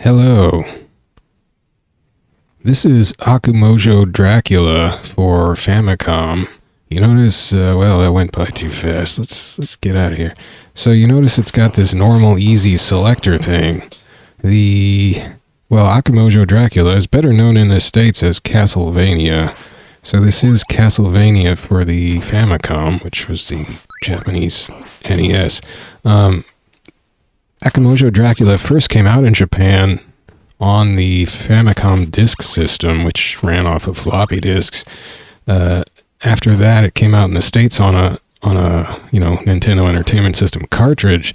Hello. This is Akumajou Dracula for Famicom. You notice, well, that went by too fast. Let's get out of here. So you notice it's got this normal, easy selector thing. Akumajou Dracula is better known in the States as Castlevania. So this is Castlevania for the Famicom, which was the Japanese NES. Akumajou Dracula first came out in Japan on the Famicom disk system, which ran off of floppy disks. After that, it came out in the States on a Nintendo Entertainment System cartridge,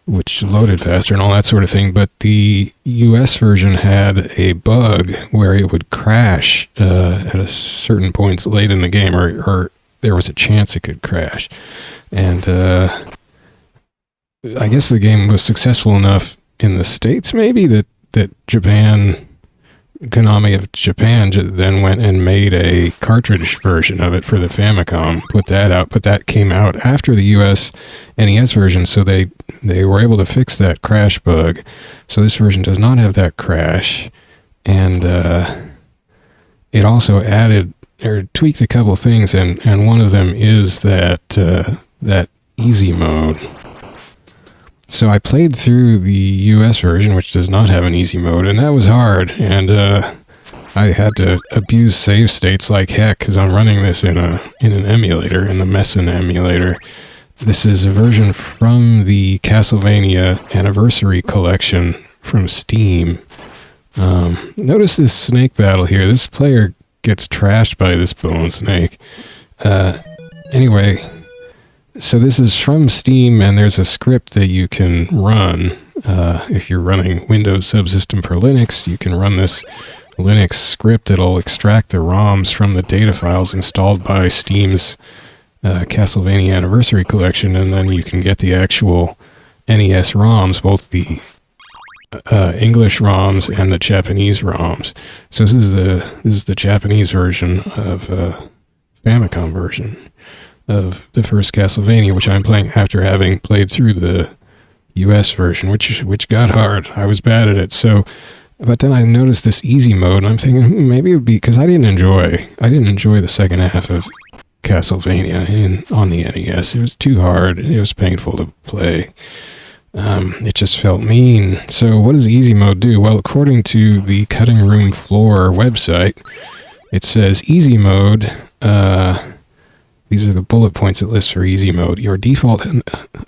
which loaded faster and all that sort of thing. But the US version had a bug where it would crash at a certain points late in the game, or there was a chance it could crash. And I guess the game was successful enough in the States, maybe, that Konami of Japan then went and made a cartridge version of it for the Famicom, put that out, but that came out after the US NES version, so they were able to fix that crash bug. So this version does not have that crash, and it also added or tweaked a couple things, and one of them is that easy mode. So I played through the US version, which does not have an easy mode, and that was hard, and I had to abuse save states like heck, because I'm running this in an emulator, in the Mesen emulator. This is a version from the Castlevania Anniversary Collection from Steam. Notice this snake battle here. This player gets trashed by this bone snake. Anyway, so this is from Steam, and there's a script that you can run. If you're running Windows Subsystem for Linux, you can run this Linux script. It'll extract the ROMs from the data files installed by Steam's Castlevania Anniversary Collection, and then you can get the actual NES ROMs, both the English ROMs and the Japanese ROMs. So this is the Japanese version of Famicom version of the first Castlevania, which I'm playing after having played through the US version, which got hard. I was bad at it. So, but then I noticed this easy mode, and I'm thinking maybe it would be because I didn't enjoy the second half of Castlevania on the NES. It was too hard. It was painful to play. It just felt mean. So what does easy mode do? Well, according to the Cutting Room Floor website, it says easy mode. These are the bullet points it lists for easy mode. Your default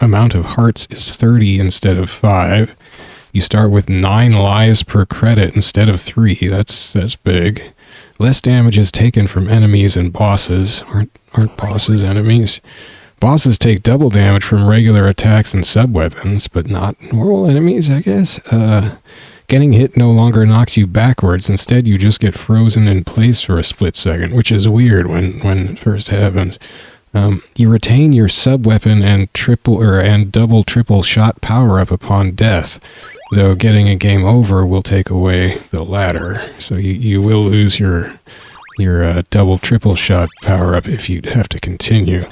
amount of hearts is 30 instead of 5. You start with 9 lives per credit instead of 3. That's big. Less damage is taken from enemies and bosses. Aren't bosses enemies? Bosses take double damage from regular attacks and subweapons, but not normal enemies, I guess. Getting hit no longer knocks you backwards. Instead, you just get frozen in place for a split second, which is weird when it first happens. You retain your subweapon and double triple shot power up upon death, though getting a game over will take away the latter. So you will lose your double triple shot power up if you have to continue.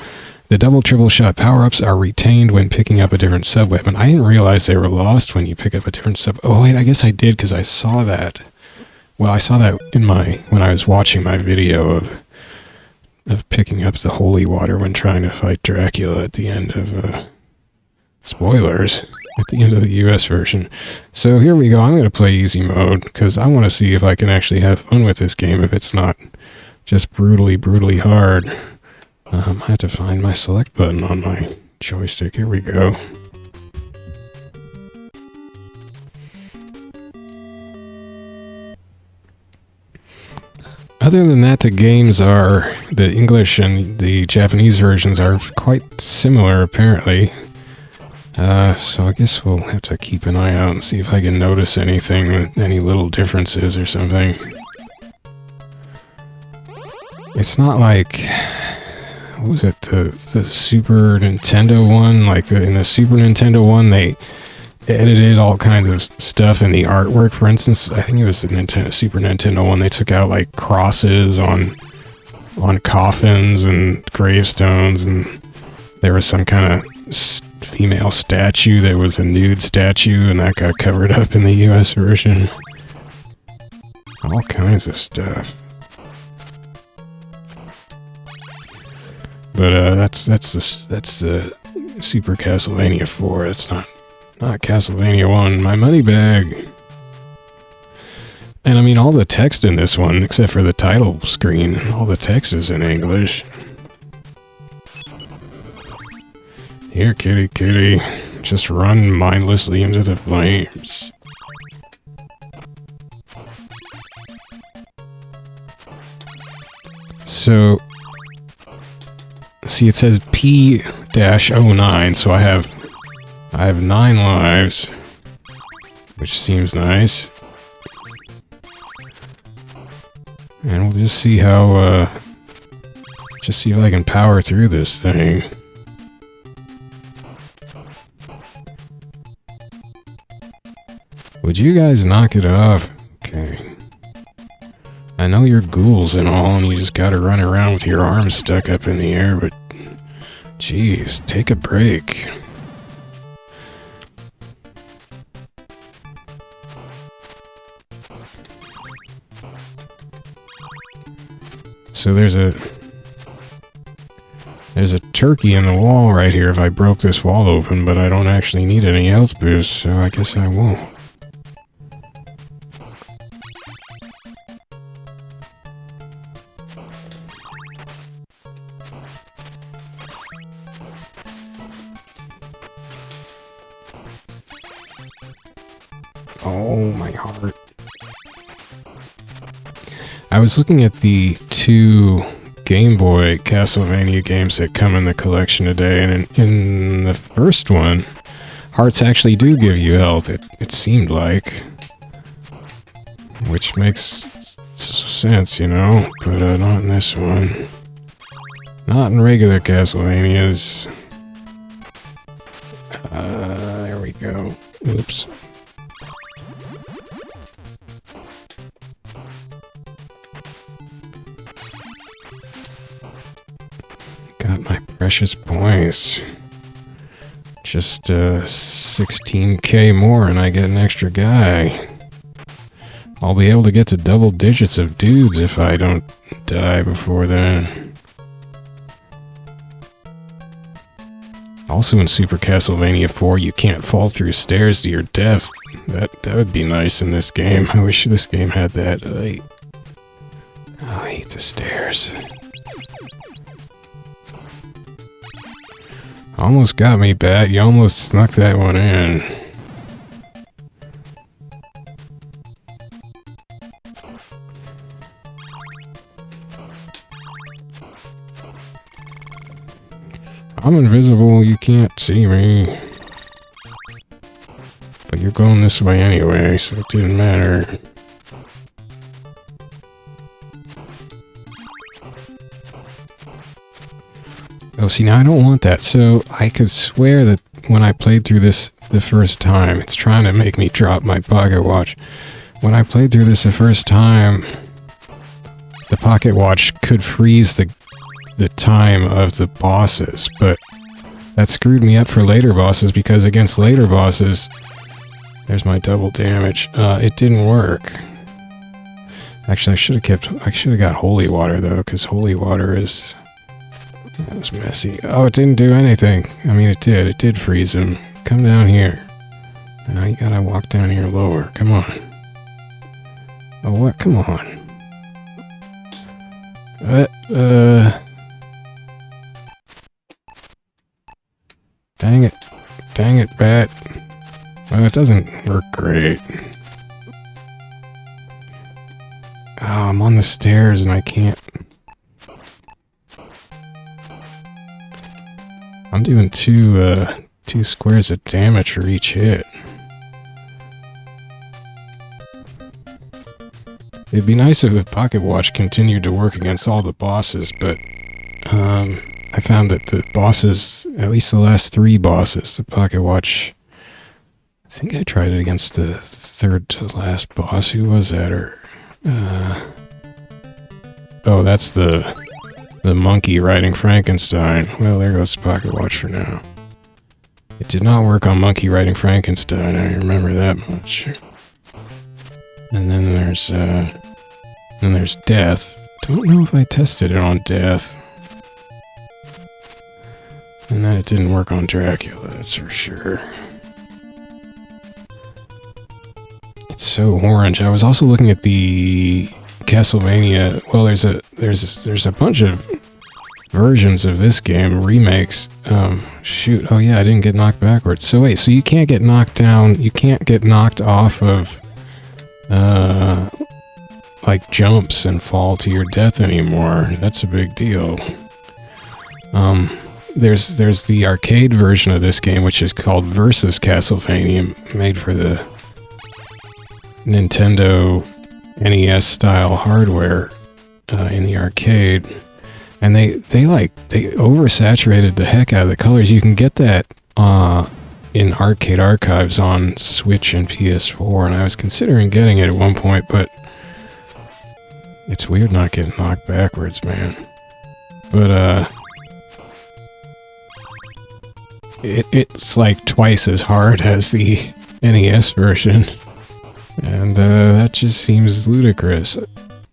The double triple shot power-ups are retained when picking up a different sub-weapon. I didn't realize they were lost when you pick up a different sub... Oh, wait, I guess I did, because I saw that. Well, I saw that when I was watching my video of picking up the holy water when trying to fight Dracula at the end of... spoilers. At the end of the US version. So here we go. I'm going to play easy mode, because I want to see if I can actually have fun with this game, if it's not just brutally hard. I have to find my select button on my joystick. Here we go. Other than that, the English and the Japanese versions are quite similar, apparently. So I guess we'll have to keep an eye out and see if I can notice anything, any little differences or something. It's not like... What was it, the Super Nintendo one? Like in the Super Nintendo one, they edited all kinds of stuff in the artwork. For instance, I think it was the Super Nintendo one. They took out like crosses on coffins and gravestones, and there was some kind of female statue that was a nude statue, and that got covered up in the US version. All kinds of stuff. But that's the Super Castlevania 4. It's not Castlevania 1. My money bag. And I mean, all the text in this one, except for the title screen, all the text is in English. Here, kitty, kitty. Just run mindlessly into the flames. So, see, it says P-09, so I have 9 lives, which seems nice. And we'll just see how, just see if I can power through this thing. Would you guys knock it off? Okay. I know you're ghouls and all, and you just gotta run around with your arms stuck up in the air, but... Jeez, take a break. So there's a turkey in the wall right here if I broke this wall open, but I don't actually need any health boost, so I guess I won't. Oh, my heart. I was looking at the 2 Game Boy Castlevania games that come in the collection today, and in the first one, hearts actually do give you health, it seemed like. Which makes sense, you know, but not in this one. Not in regular Castlevanias. There we go. Oops. Got my precious points. Just 16k more and I get an extra guy. I'll be able to get to double digits of dudes if I don't die before then. Also in Super Castlevania 4, you can't fall through stairs to your death. That would be nice in this game. I wish this game had that. I hate the stairs. Almost got me, Bat. You almost snuck that one in. I'm invisible, you can't see me. But you're going this way anyway, so it didn't matter. Oh, see, now I don't want that. So I could swear that when I played through this the first time, it's trying to make me drop my pocket watch. When I played through this the first time, the pocket watch could freeze the time of the bosses, but that screwed me up for later bosses because against later bosses, there's my double damage. It didn't work. Actually, I should have got holy water though, because holy water is... That was messy. Oh, it didn't do anything. I mean, it did. It did freeze him. Come down here. Now you gotta walk down here lower. Come on. Oh, what? Come on. Dang it. Dang it, Bat. Well, it doesn't work great. Oh, I'm on the stairs and I can't... I'm doing two squares of damage for each hit. It'd be nice if the pocket watch continued to work against all the bosses, but I found that the bosses, at least the last 3 bosses, the pocket watch... I think I tried it against the 3rd to last boss. Who was that? Or oh, that's the monkey riding Frankenstein. Well, there goes the pocket watch for now. It did not work on Monkey Riding Frankenstein, I remember that much. And then there's Death. Don't know if I tested it on Death. And then it didn't work on Dracula, that's for sure. It's so orange. I was also looking at the Castlevania. Well, there's a bunch of versions of this game, remakes. Shoot. Oh yeah, I didn't get knocked backwards. So wait, so you can't get knocked down, you can't get knocked off of like jumps and fall to your death anymore. That's a big deal. There's the arcade version of this game, which is called Versus Castlevania, made for the Nintendo NES style hardware in the arcade, and they oversaturated the heck out of the colors. You can get that in arcade archives on Switch and PS4, and I was considering getting it at one point, but it's weird not getting knocked backwards, man. But it's like twice as hard as the NES version. And that just seems ludicrous.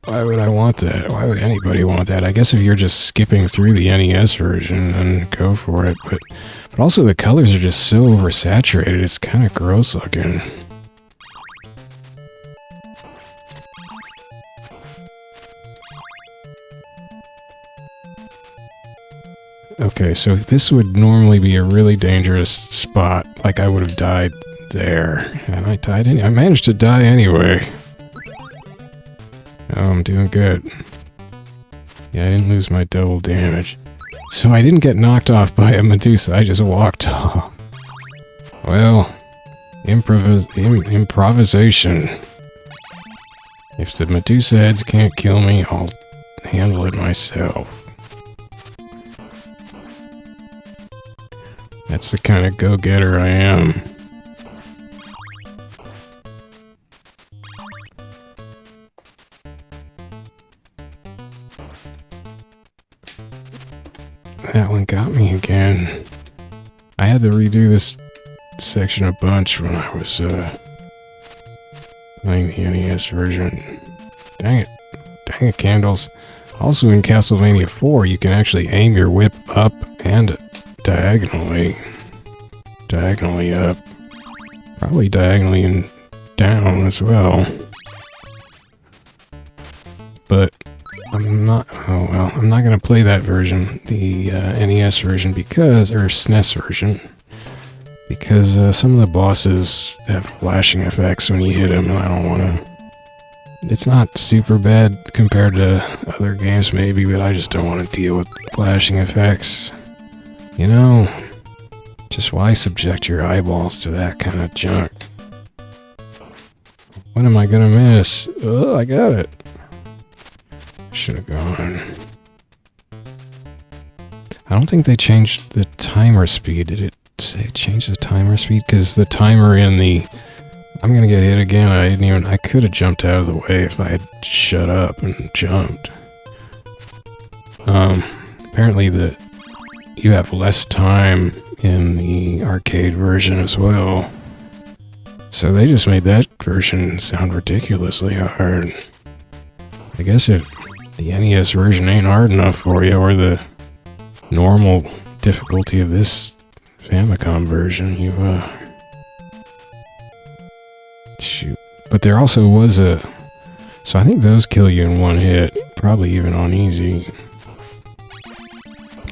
Why would I want that? Why would anybody want that? I guess if you're just skipping through the NES version, then go for it. But also the colors are just so oversaturated, it's kind of gross looking. Okay, so this would normally be a really dangerous spot. Like I would have died there. And I died I managed to die anyway. Oh, I'm doing good. Yeah, I didn't lose my double damage. So I didn't get knocked off by a Medusa, I just walked off. Well, improvisation. If the Medusa heads can't kill me, I'll handle it myself. That's the kind of go-getter I am. That one got me again. I had to redo this section a bunch when I was playing the NES version. Dang it. Dang it, candles. Also in Castlevania 4, you can actually aim your whip up and diagonally up. Probably diagonally and down as well. But I'm not gonna play that version, the NES version, because, or SNES version, because some of the bosses have flashing effects when you hit them, and I don't want to. It's not super bad compared to other games maybe, but I just don't want to deal with flashing effects. You know, just why subject your eyeballs to that kind of junk? What am I gonna miss? Oh, I got it. Should have gone. I don't think they changed the timer speed. Did it say change the timer speed? Because the timer in the... I'm gonna get hit again. I could have jumped out of the way if I had shut up and jumped. Apparently you have less time in the arcade version as well. So they just made that version sound ridiculously hard. I guess if the NES version ain't hard enough for you, or the normal difficulty of this Famicom version, you, shoot. But there also was a... So I think those kill you in one hit, probably even on easy.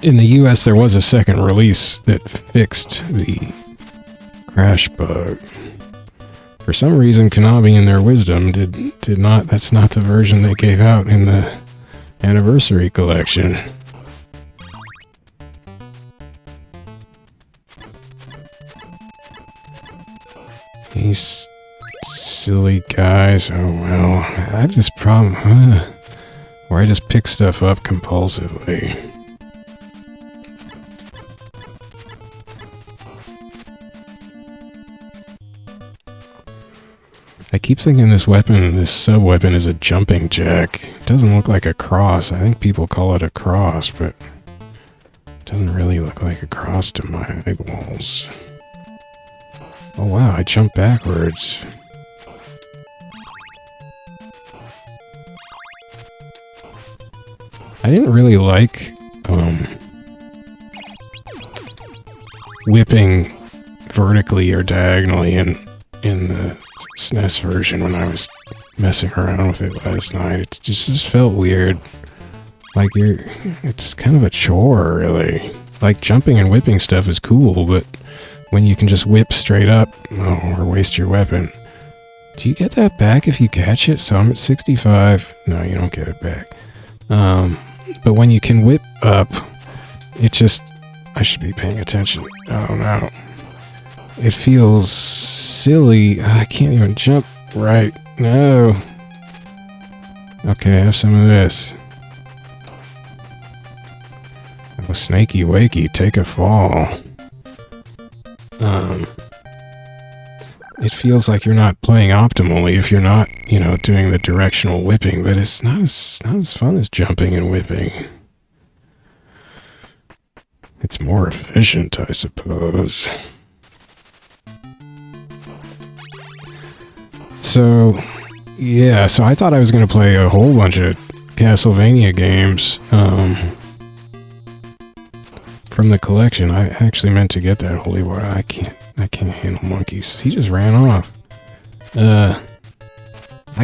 In the US, there was a second release that fixed the crash bug. For some reason, Konami, in their wisdom, did not... That's not the version they gave out in the Anniversary Collection. These silly guys. Oh well. I have this problem where I just pick stuff up compulsively. I keep thinking this weapon, this sub-weapon, is a jumping jack. It doesn't look like a cross. I think people call it a cross, but it doesn't really look like a cross to my eyeballs. Oh wow, I jumped backwards. I didn't really like whipping vertically or diagonally in the SNES version when I was messing around with it last night. It just felt weird. Like it's kind of a chore, really. Like jumping and whipping stuff is cool, but when you can just whip straight up, or waste your weapon. Do you get that back if you catch it? So I'm at 65. No, you don't get it back. But when you can whip up, it just... I should be paying attention. Oh no. It feels silly. I can't even jump right. No. Okay, have some of this. Oh, snakey wakey, take a fall. It feels like you're not playing optimally if you're not, you know, doing the directional whipping, but it's not as fun as jumping and whipping. It's more efficient, I suppose. So, yeah, so I thought I was going to play a whole bunch of Castlevania games from the collection. I actually meant to get that Holy War. I can't handle monkeys. He just ran off. I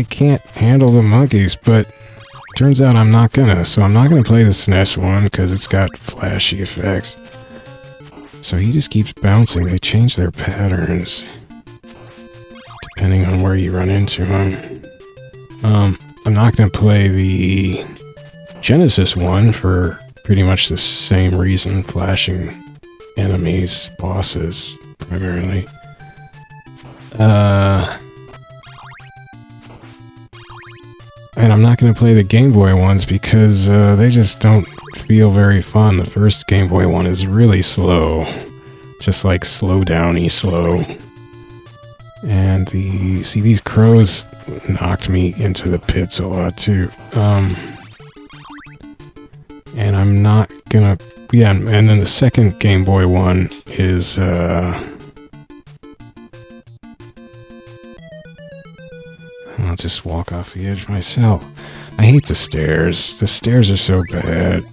can't handle the monkeys, but turns out I'm not gonna. So I'm not gonna play the SNES one because it's got flashy effects. So he just keeps bouncing. They change their patterns depending on where you run into him. I'm not gonna play the Genesis one for pretty much the same reason. Flashing enemies, bosses, primarily. And I'm not going to play the Game Boy ones because they just don't feel very fun. The first Game Boy one is really slow. Just like slow downy slow. And see, these crows knocked me into the pits a lot too. And I'm not gonna... Yeah, and then the second Game Boy one is... I'll just walk off the edge myself. I hate the stairs. The stairs are so bad.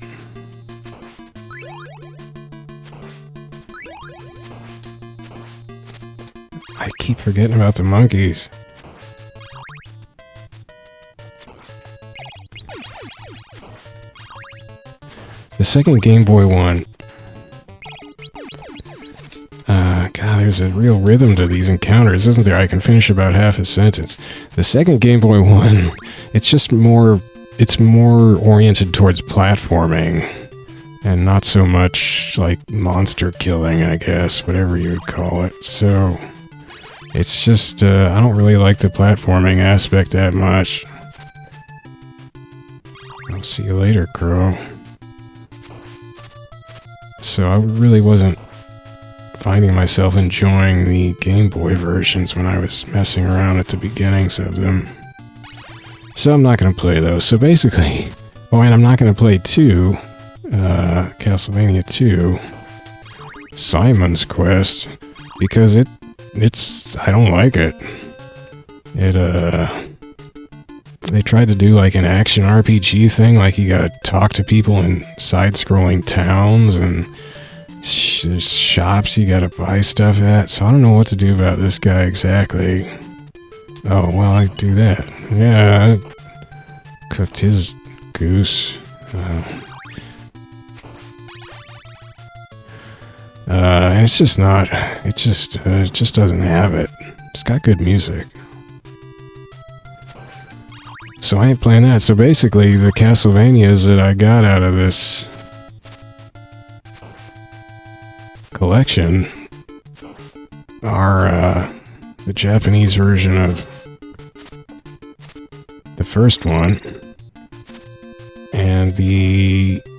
I keep forgetting about the monkeys. The second Game Boy one... God, there's a real rhythm to these encounters, isn't there? I can finish about half a sentence. The second Game Boy one, it's just more... It's more oriented towards platforming. And not so much, like, monster killing, I guess. Whatever you would call it. So... It's just, I don't really like the platforming aspect that much. I'll see you later, Crow. So I really wasn't finding myself enjoying the Game Boy versions when I was messing around at the beginnings of them. So I'm not going to play those. So basically... Oh, and I'm not going to play Castlevania 2, Simon's Quest, because it's... I don't like it. They tried to do like an action RPG thing, like you gotta talk to people in side-scrolling towns, and there's shops you gotta buy stuff at, so I don't know what to do about this guy exactly. Oh, well, I do that. Yeah, I cooked his goose. It's just not... it just doesn't have it. It's got good music. So I ain't playing that. So basically, the Castlevanias that I got out of this collection are the Japanese version of the first one, and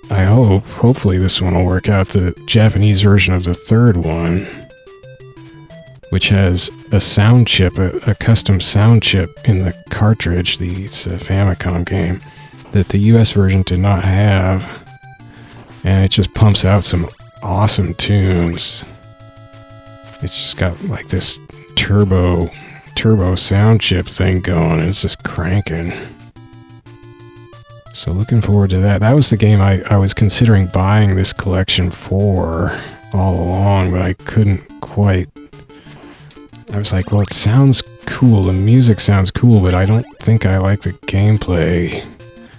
hopefully this one will work out, the Japanese version of the third one, which has a sound chip, a custom sound chip in the cartridge. It's a Famicom game that the US version did not have, and it just pumps out some awesome tunes. It's just got like this turbo sound chip thing going, and it's just cranking. So looking forward to that. That was the game I was considering buying this collection for all along, but I couldn't quite. I was like, well, it sounds cool, the music sounds cool, but I don't think I like the gameplay.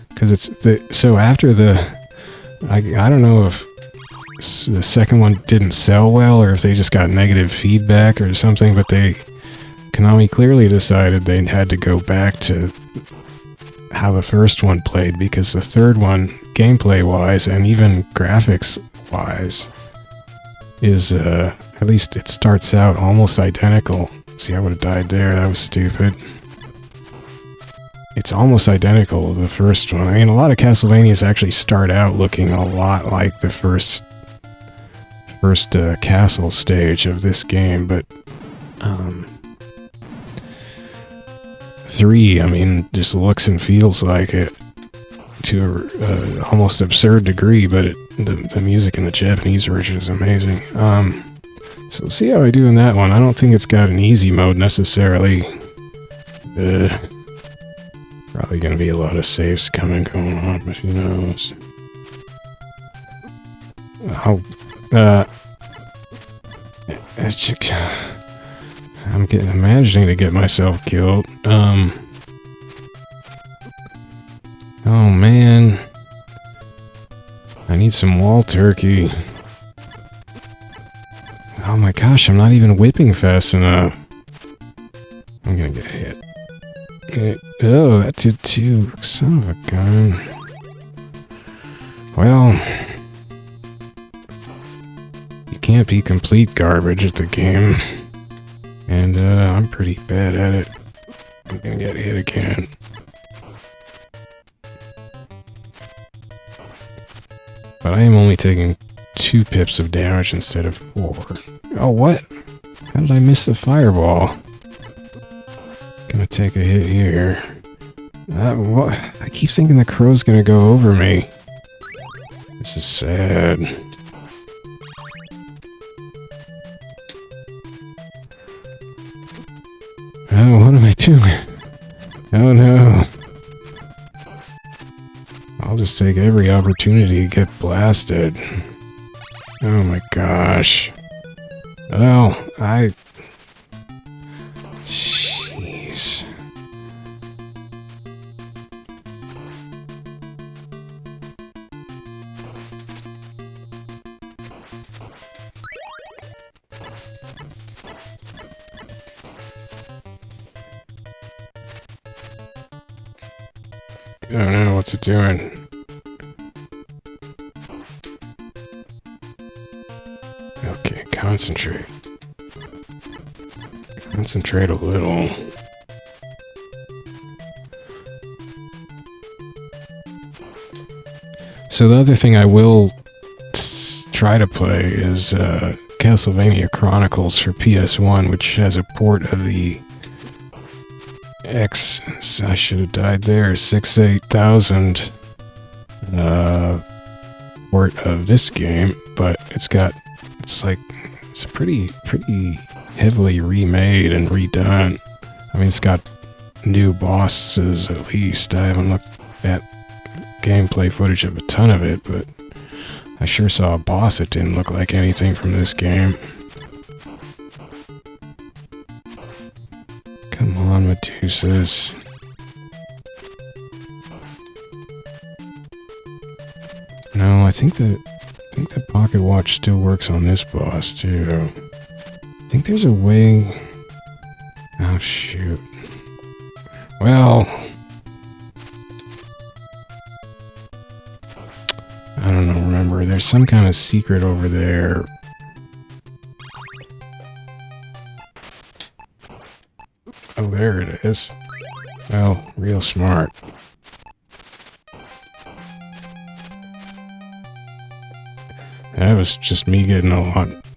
Because it's so after I don't know if the second one didn't sell well, or if they just got negative feedback or something, but Konami clearly decided they had to go back to how the first one played, because the third one, gameplay-wise and even graphics-wise, is, at least it starts out almost identical. See, I would have died there, that was stupid. It's almost identical to the first one. I mean, a lot of Castlevanias actually start out looking a lot like the first castle stage of this game, but 3, I mean, just looks and feels like it to an almost absurd degree, but the music in the Japanese version is amazing. So we'll see how I do in that one. I don't think it's got an easy mode necessarily. Probably going to be a lot of saves going on, but who knows. I'm managing to get myself killed. Oh man. I need some wall turkey. Oh my gosh, I'm not even whipping fast enough. I'm gonna get hit. Oh, that did too. Son of a gun. Well, you can't be complete garbage at the game. And I'm pretty bad at it. I'm gonna get hit again. But I am only taking 2 pips of damage instead of 4. Oh, what? How did I miss the fireball? Gonna take a hit here. What? I keep thinking the crow's gonna go over me. This is sad. Oh, what am I doing? Oh no. I'll just take every opportunity to get blasted. Oh my gosh. Oh, jeez. I don't know, what's it doing? Okay, concentrate. Concentrate a little. So the other thing I will try to play is Castlevania Chronicles for PS1, which has a port of the I should have died there, 68000 port of this game, but it's a pretty heavily remade and redone. I mean, it's got new bosses at least. I haven't looked at gameplay footage of a ton of it, but I sure saw a boss that didn't look like anything from this game. Come on, Medusas. No, I think the pocket watch still works on this boss too. I think there's a way. Oh shoot. Well, I don't know. Remember, there's some kind of secret over there. Oh, there it is. Well, real smart. That was just me getting a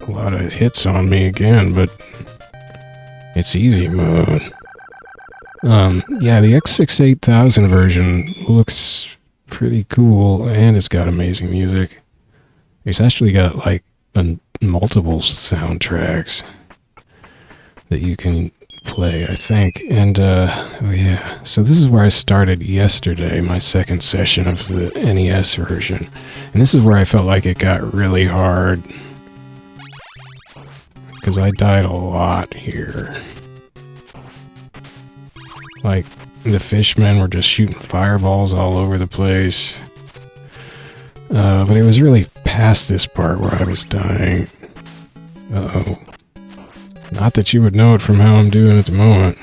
lot of hits on me again, but it's easy mode. Yeah, the X68000 version looks pretty cool, and it's got amazing music. It's actually got, like, multiple soundtracks. that you can play, I think. And, oh yeah, so this is where I started yesterday, my second session of the NES version. And this is where I felt like it got really hard. Because I died a lot here. Like, the fishmen were just shooting fireballs all over the place. But it was really past this part where I was dying. Uh-oh. Not that you would know it from how I'm doing at the moment.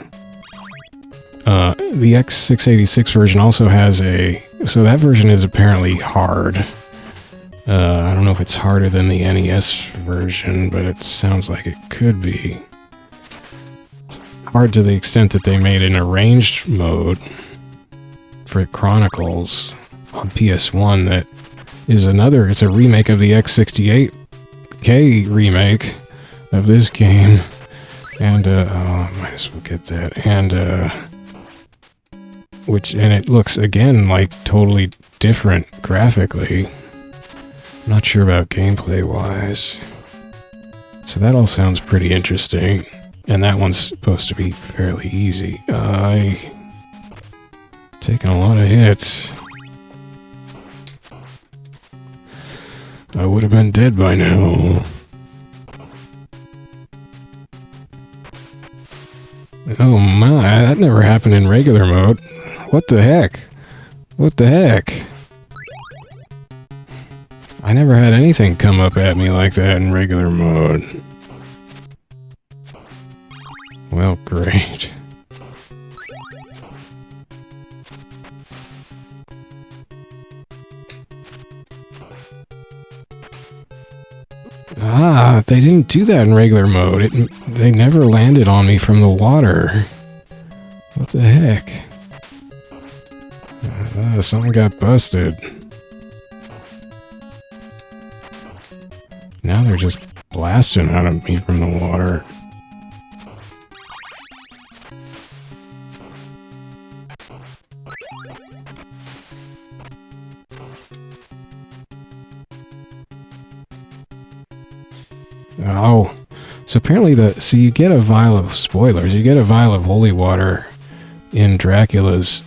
The X686 version also has a... So that version is apparently hard. I don't know if it's harder than the NES version, but it sounds like it could be. Hard to the extent that they made an arranged mode for Chronicles on PS1 that is another... It's a remake of the X68K remake of this game. And, oh, might as well get that. And, and it looks, again, like totally different graphically. I'm not sure about gameplay-wise. So that all sounds pretty interesting. And that one's supposed to be fairly easy. Taking a lot of hits. I would have been dead by now. Oh my, that never happened in regular mode. What the heck? What the heck? I never had anything come up at me like that in regular mode. Well, great. Ah, they didn't do that in regular mode. They never landed on me from the water. What the heck? Something got busted. Now they're just blasting out of me from the water. Oh, so apparently so you get a vial of spoilers. You get a vial of holy water in Dracula's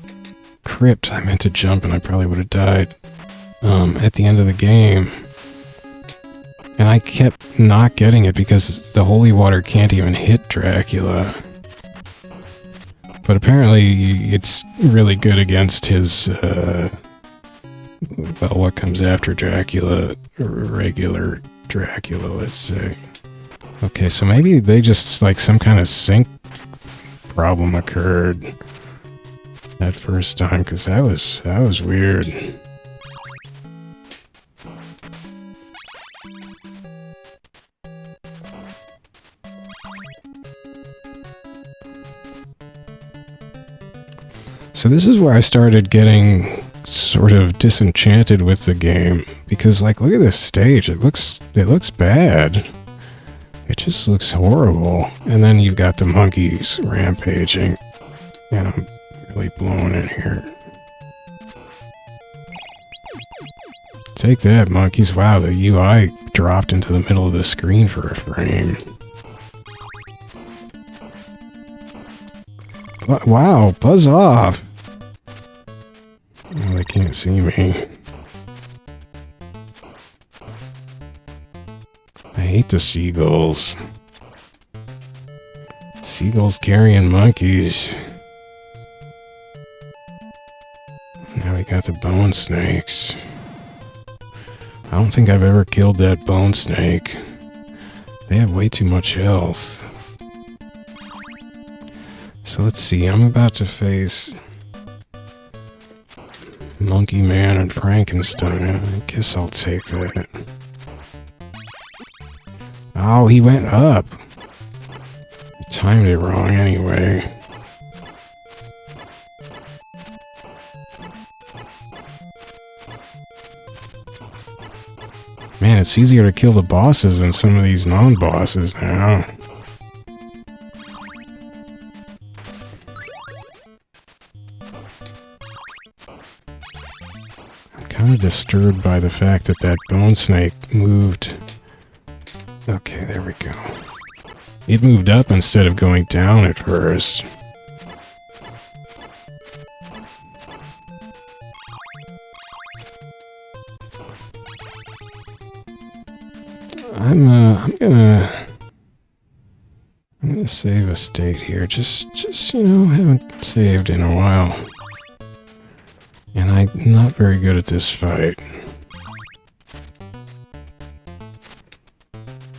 crypt. I meant to jump and I probably would have died at the end of the game. And I kept not getting it because the holy water can't even hit Dracula. But apparently it's really good against his, well, what comes after Dracula, regular Dracula, let's say. Okay, so maybe they just, like, some kind of sync problem occurred that first time, because that was weird. So this is where I started getting sort of disenchanted with the game, because, like, look at this stage. It looks bad. It just looks horrible. And then you've got the monkeys rampaging, and I'm really blowing it here. Take that, monkeys. Wow, the UI dropped into the middle of the screen for a frame. Wow, buzz off! Oh, they can't see me. I hate the seagulls. Seagulls carrying monkeys. Now we got the bone snakes. I don't think I've ever killed that bone snake. They have way too much health. So let's see, I'm about to face Monkey Man and Frankenstein. I guess I'll take that. Oh, he went up. I timed it wrong anyway. Man, it's easier to kill the bosses than some of these non-bosses now. I'm kind of disturbed by the fact that that bone snake moved. Okay, there we go. It moved up instead of going down at first. I'm gonna save a state here. Just you know, haven't saved in a while. And I'm not very good at this fight.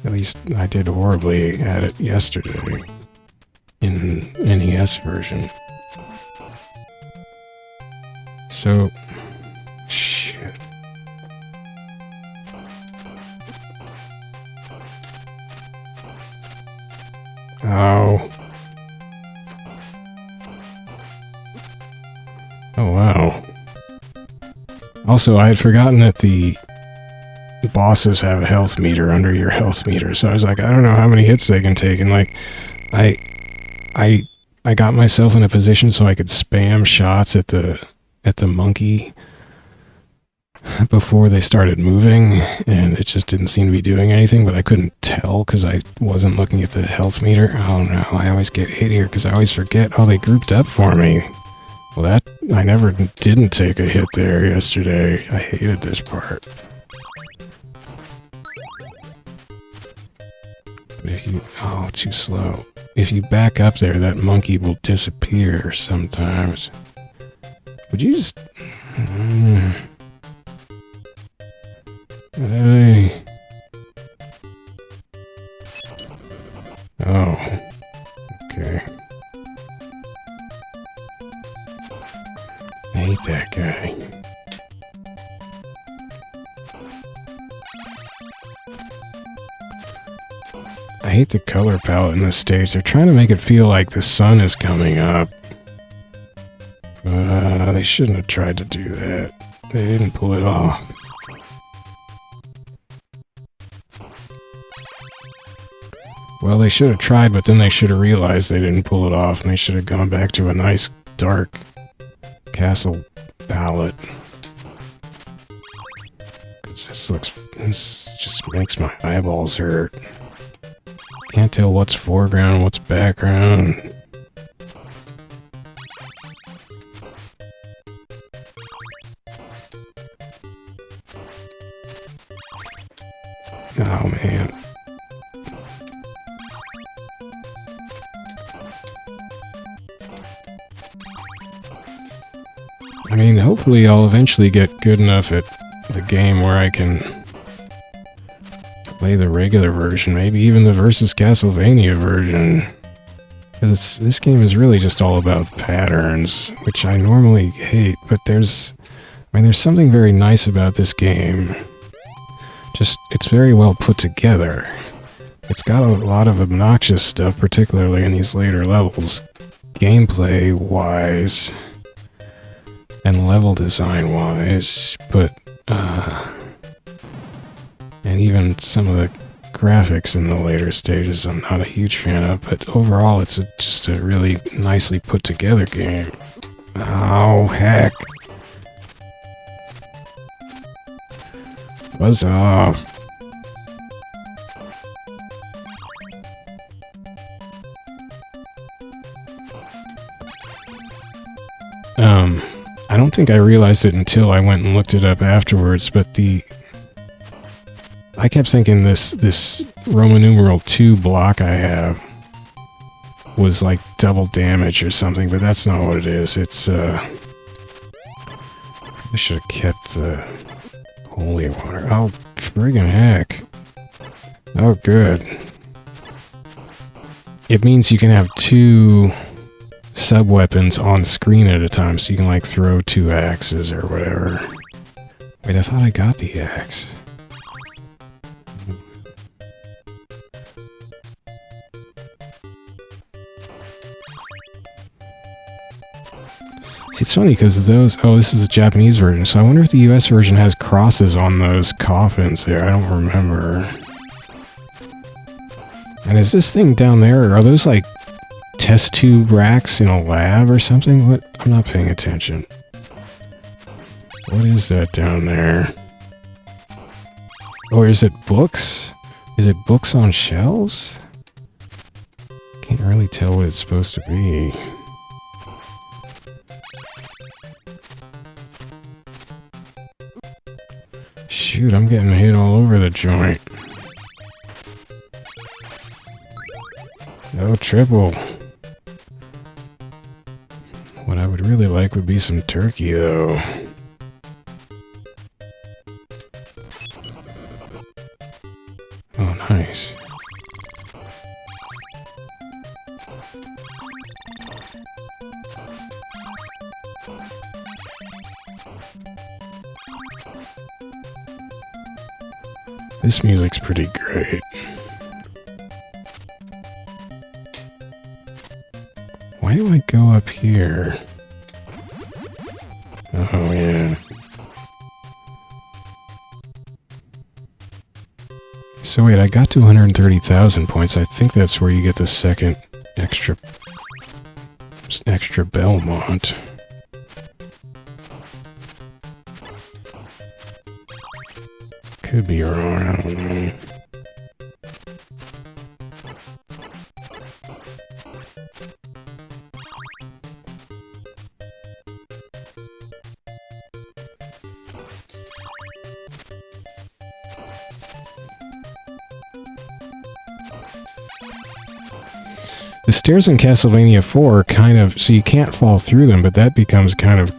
At least I did horribly at it yesterday in NES version. So, shit. Oh. Oh, wow. Also, I had forgotten that the bosses have a health meter under your health meter, so I was like, I don't know how many hits they can take, and like, I got myself in a position so I could spam shots at the monkey before they started moving, and it just didn't seem to be doing anything, but I couldn't tell because I wasn't looking at the health meter. Oh no, I always get hit here because I always forget. Oh, they grouped up for me. Well, that, I never didn't take a hit there yesterday. I hated this part. But if you, oh, too slow. If you back up there, that monkey will disappear sometimes. Would you just... Hey. Oh. Okay. I hate that guy. I hate the color palette in this stage. They're trying to make it feel like the sun is coming up. But they shouldn't have tried to do that. They didn't pull it off. Well, they should have tried, but then they should have realized they didn't pull it off, and they should have gone back to a nice, dark castle palette. Because this just makes my eyeballs hurt. Can't tell what's foreground, what's background. Oh, man. I mean, hopefully I'll eventually get good enough at the game where I can play the regular version, maybe even the Versus Castlevania version. Because this game is really just all about patterns, which I normally hate, but there's something very nice about this game. Just, it's very well put together. It's got a lot of obnoxious stuff, particularly in these later levels, gameplay-wise. And level design-wise, but, and even some of the graphics in the later stages I'm not a huge fan of, but overall it's just a really nicely put-together game. Oh, heck. Buzz off. I don't think I realized it until I went and looked it up afterwards, but I kept thinking this Roman numeral 2 block I have was like double damage or something, but that's not what it is. It's, I should have kept the holy water. Oh, friggin' heck. Oh, good. It means you can have 2 sub-weapons on screen at a time, so you can like throw 2 axes or whatever. Wait, I thought I got the axe. See, it's funny because those... Oh, this is the Japanese version, so I wonder if the US version has crosses on those coffins there. I don't remember. And is this thing down there, or are those like test tube racks in a lab or something? What? I'm not paying attention. What is that down there? Or is it books? Is it books on shelves? Can't really tell what it's supposed to be. Shoot, I'm getting hit all over the joint. No triple. What I would really like would be some turkey, though. Oh, nice. This music's pretty great. Why do I go up here? Oh, yeah. So wait, I got to 130,000 points. I think that's where you get the second extra Belmont. Could be wrong, I don't know. The stairs in Castlevania 4 are kind of, so you can't fall through them, but that becomes kind of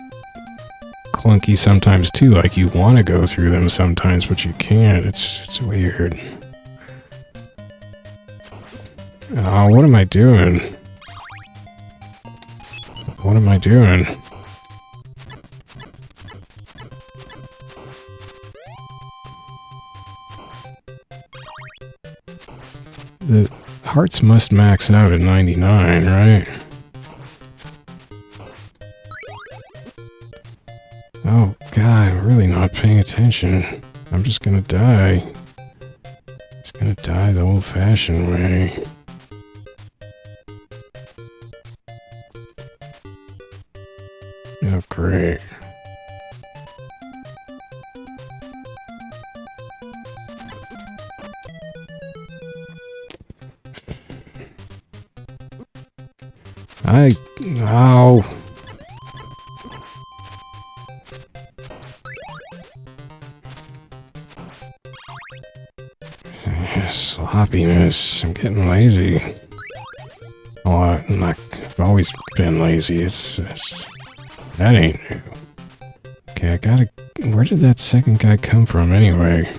clunky sometimes too. Like you want to go through them sometimes, but you can't. It's weird. Oh, what am I doing? What am I doing? The hearts must max out at 99, right? Oh, God, I'm really not paying attention. I'm just gonna die. Just gonna die the old-fashioned way. Oh, great. Ow. Sloppiness. I'm getting lazy. Oh, I've always been lazy. It's that ain't new. Okay, I gotta... Where did that second guy come from anyway?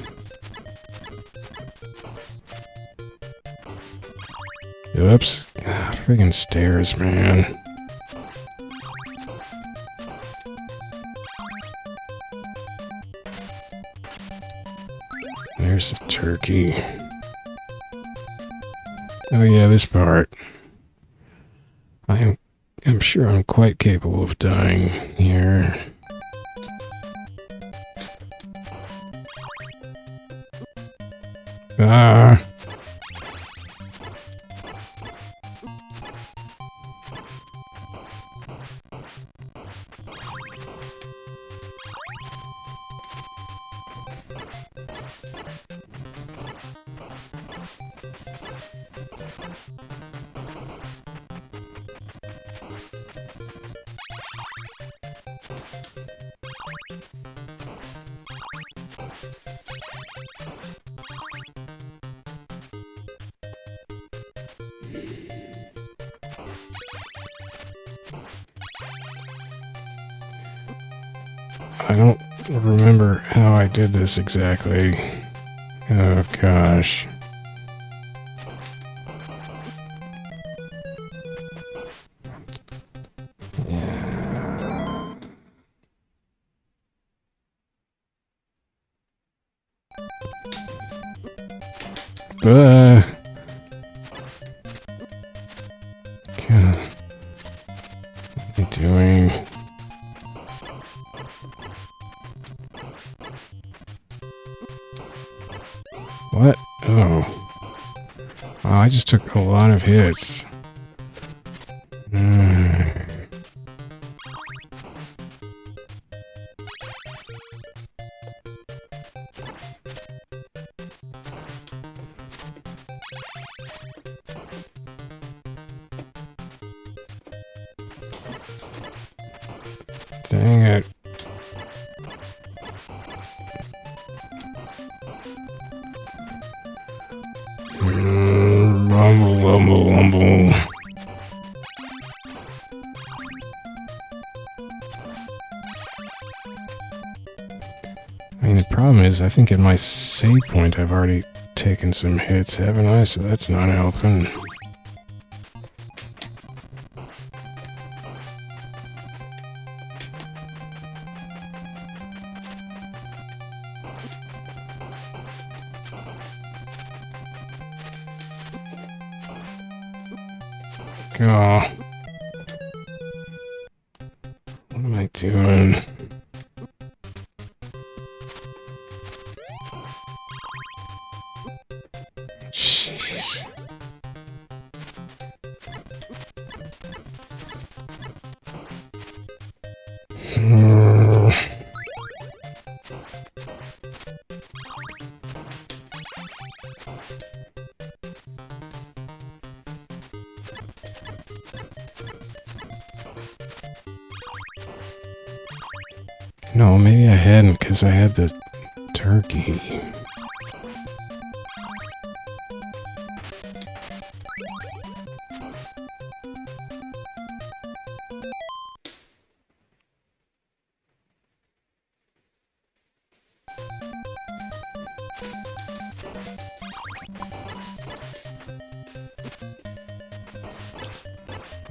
Oops. God, friggin' stairs, man. There's the turkey. Oh yeah, this part. I'm sure I'm quite capable of dying here. Ah. I don't remember how I did this exactly. Oh gosh. Yeah. God. What are you doing? What? Oh. Oh, I just took a lot of hits. Humble, humble. I mean, the problem is, I think at my save point I've already taken some hits, haven't I? So that's not helping. Oh. What am I doing? Jeez. No, maybe I hadn't, because I had the turkey.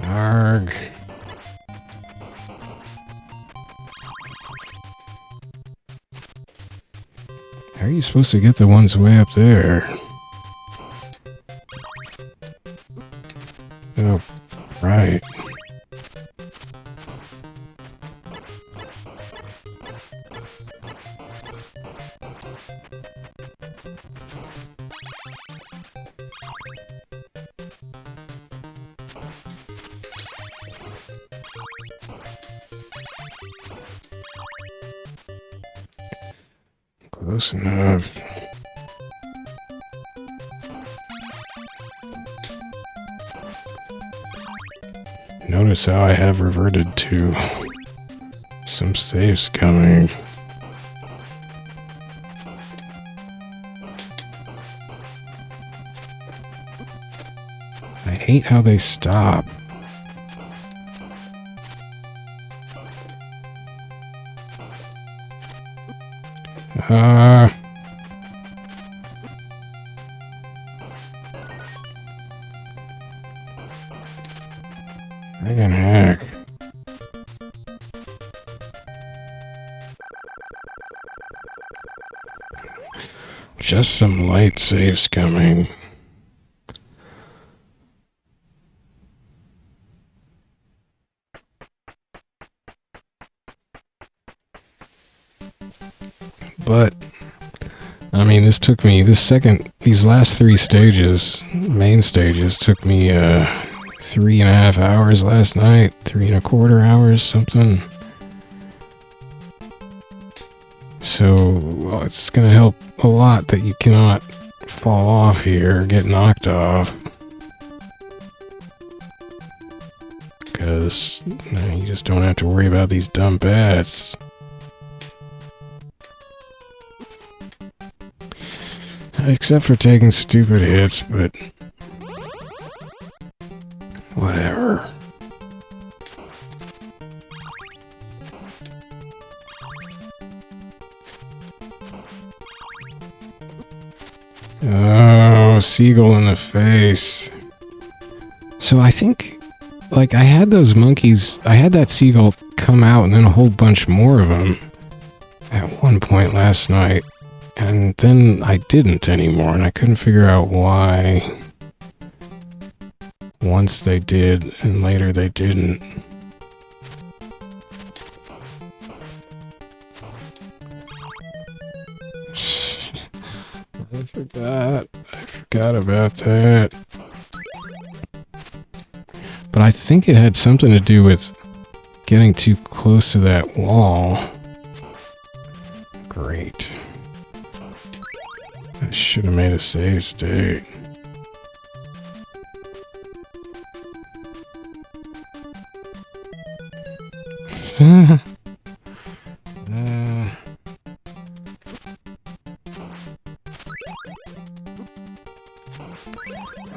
Arg. How are you supposed to get the ones way up there? Oh, right. Close enough. Notice how I have reverted to some saves coming. I hate how they stop. Friggin' heck. Just some light saves coming. But, I mean, these last three stages, main stages, took me 3.5 hours last night, 3.25 hours, something. So, well, it's gonna help a lot that you cannot fall off here, get knocked off. Because you just don't have to worry about these dumb bats. Except for taking stupid hits, but whatever. Oh, seagull in the face. So I think, like, I had those monkeys, I had that seagull come out and then a whole bunch more of them at one point last night. And then I didn't anymore, and I couldn't figure out why. Once they did, and later they didn't. I forgot about that. But I think it had something to do with getting too close to that wall. Great. I should have made a save state.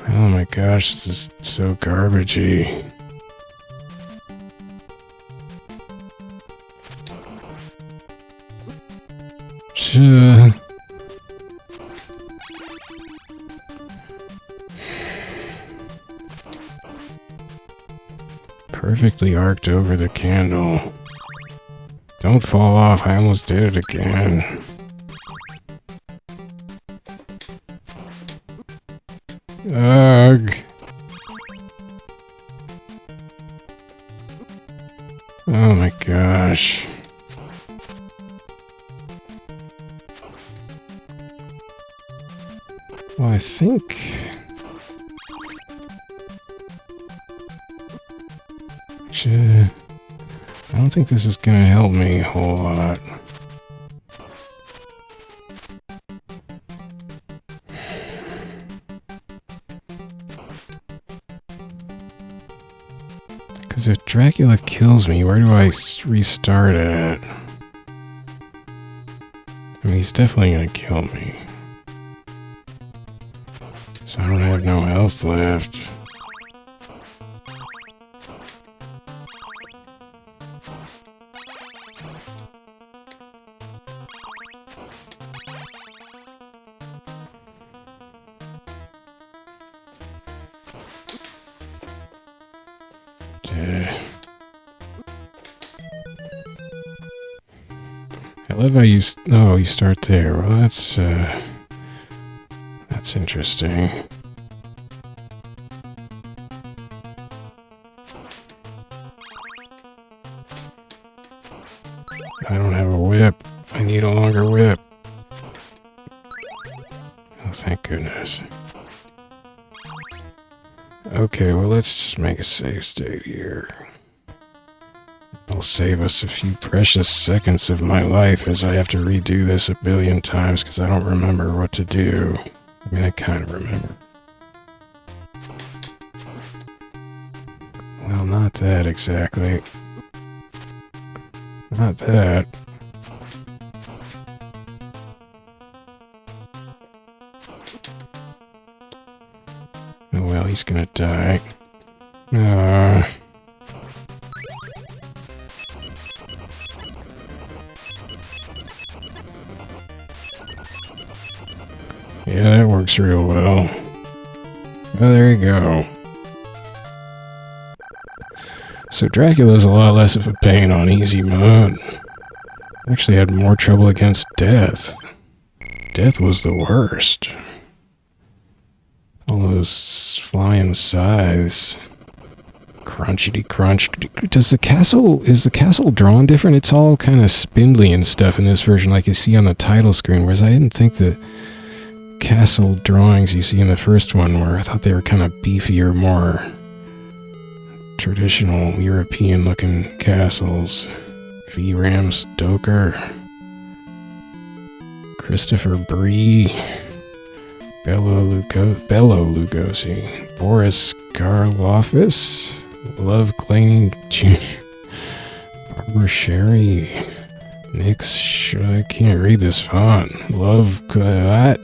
Oh my god, gosh, this is so garbagey. Perfectly arced over the candle. Don't fall off, I almost did it again. Ugh. Oh my gosh. Well, I think... I don't think this is gonna help me a whole lot. Because if Dracula kills me, where do I restart at? I mean, he's definitely gonna kill me. So I don't have no health left. I love how you... Oh, you start there. Well, that's interesting. I don't have a whip. I need a longer whip. Oh, thank goodness. Okay, well, let's just make a save state here. It'll save us a few precious seconds of my life as I have to redo this a billion times because I don't remember what to do. I mean, I kind of remember. Well, not that exactly. Not that. Oh well, he's gonna die. Yeah, that works real well. Oh, there you go. So Dracula's a lot less of a pain on easy mode. Actually had more trouble against death. Death was the worst. All those flying scythes. Crunchity crunch. Is the castle drawn different? It's all kind of spindly and stuff in this version like you see on the title screen, whereas I didn't think the castle drawings you see in the first one were. I thought they were kind of beefier, more traditional European looking castles. V. Ram Stoker, Christopher Bree, Bello Lugosi, Boris Karloffis, Love Cleaning Jr., Barbara Sherry, Nix, I can't read this font, Love, what?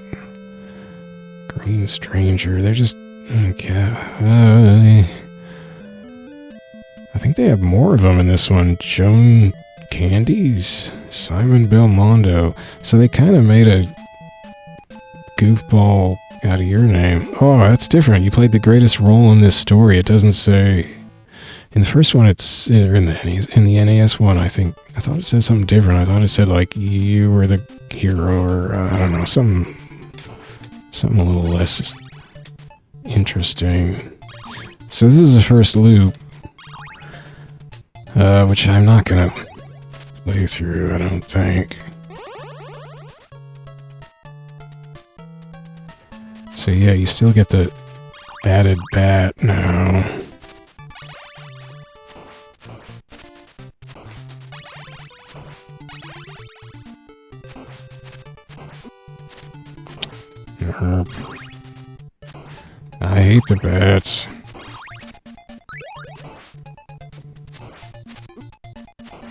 Green Stranger, they're just, okay, I think they have more of them in this one. Joan Candies, Simon Belmondo. So they kind of made a goofball out of your name. Oh, that's different. You played the greatest role in this story. It doesn't say... In the first one, it's... In the NES one, I thought it said something different. I thought it said, like, you were the hero, or, I don't know, something a little less interesting. So this is the first loop. Which I'm not gonna play through, I don't think. So yeah, you still get the added bat now. I hate the bats.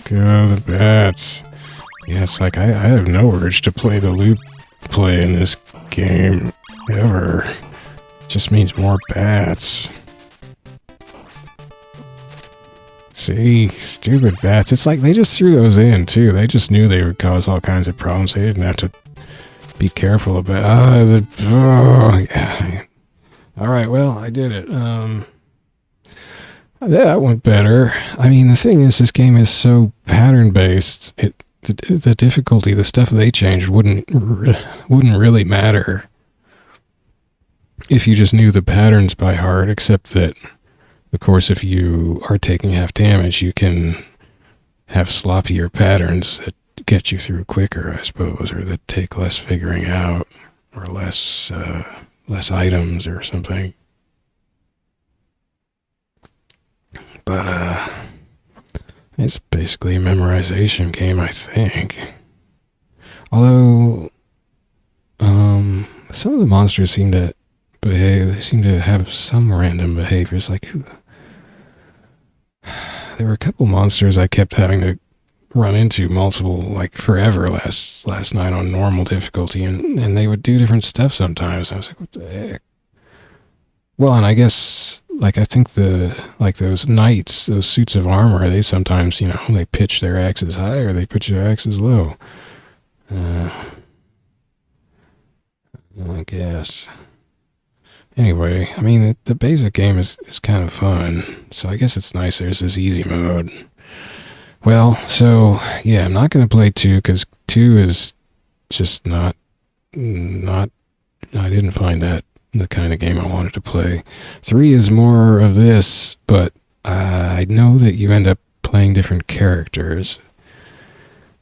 Go the bats. Yeah, it's like I have no urge to play the loop play in this game ever. just means more bats. See, stupid bats. It's like they just threw those in, too. They just knew they would cause all kinds of problems. They didn't have to be careful about it. Yeah. Alright, well, I did it. That went better. I mean, the thing is, this game is so pattern-based. The difficulty, the stuff they changed wouldn't really matter if you just knew the patterns by heart, except that, of course, if you are taking half damage, you can have sloppier patterns that get you through quicker, I suppose, or that take less figuring out, or less items or something. But, it's basically a memorization game, I think. Although, some of the monsters seem to behave, they seem to have some random behaviors, like, there were a couple monsters I kept having to run into multiple, like, forever last night on normal difficulty, and they would do different stuff sometimes. I was like, what the heck? Well, and I guess, like, I think those knights, those suits of armor, they sometimes, they pitch their axes high or they pitch their axes low. I guess. Anyway, I mean, the basic game is kind of fun, so I guess it's nice there's this easy mode. Well, so, yeah, I'm not going to play 2, because 2 is just not, I didn't find that the kind of game I wanted to play. 3 is more of this, but I know that you end up playing different characters.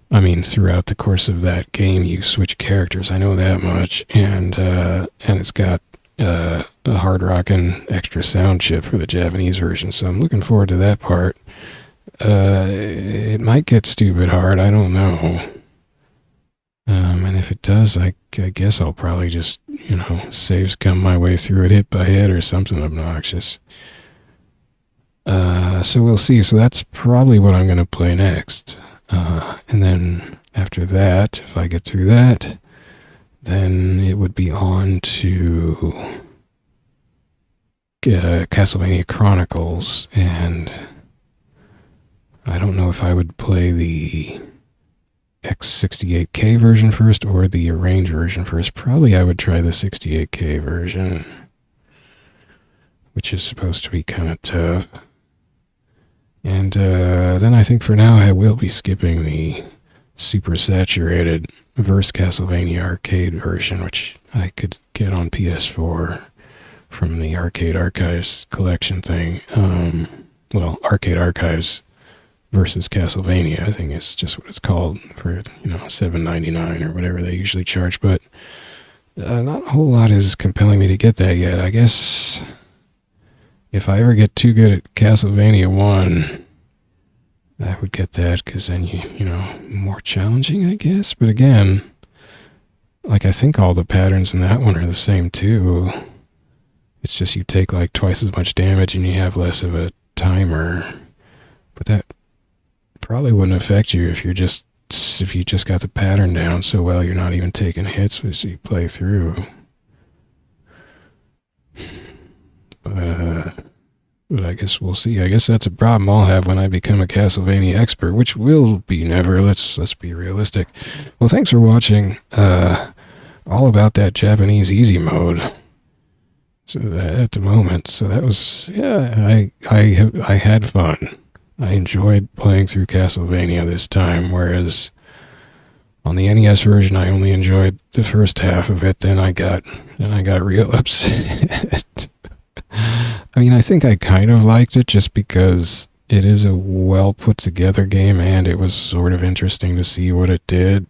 I mean, throughout the course of that game, you switch characters. I know that much, and it's got a hard rockin' extra sound chip for the Japanese version, so I'm looking forward to that part. It might get stupid hard, I don't know. And if it does, I guess I'll probably just, save scum my way through it hit by hit or something obnoxious. So we'll see. So that's probably what I'm going to play next. And then after that, if I get through that, then it would be on to Castlevania Chronicles, and I don't know if I would play the X68K version first or the arranged version first. Probably I would try the 68K version, which is supposed to be kind of tough. And then I think for now I will be skipping the super saturated Verse Castlevania arcade version, which I could get on PS4 from the Arcade Archives collection thing. Well, Arcade Archives versus Castlevania, I think it's just what it's called, for, $7.99 or whatever they usually charge, but not a whole lot is compelling me to get that yet. I guess if I ever get too good at Castlevania 1, I would get that, because then more challenging, I guess. But again, like, I think all the patterns in that one are the same too. It's just you take like twice as much damage and you have less of a timer. But that probably wouldn't affect you if you just got the pattern down so well you're not even taking hits as you play through. But I guess we'll see. I guess that's a problem I'll have when I become a Castlevania expert, which will be never. Let's be realistic. Well, thanks for watching. All about that Japanese easy mode. So at the moment, so that was, yeah, I had fun. I enjoyed playing through Castlevania this time, whereas on the NES version I only enjoyed the first half of it. Then I got real upset. I mean, I think I kind of liked it just because it is a well put together game and it was sort of interesting to see what it did,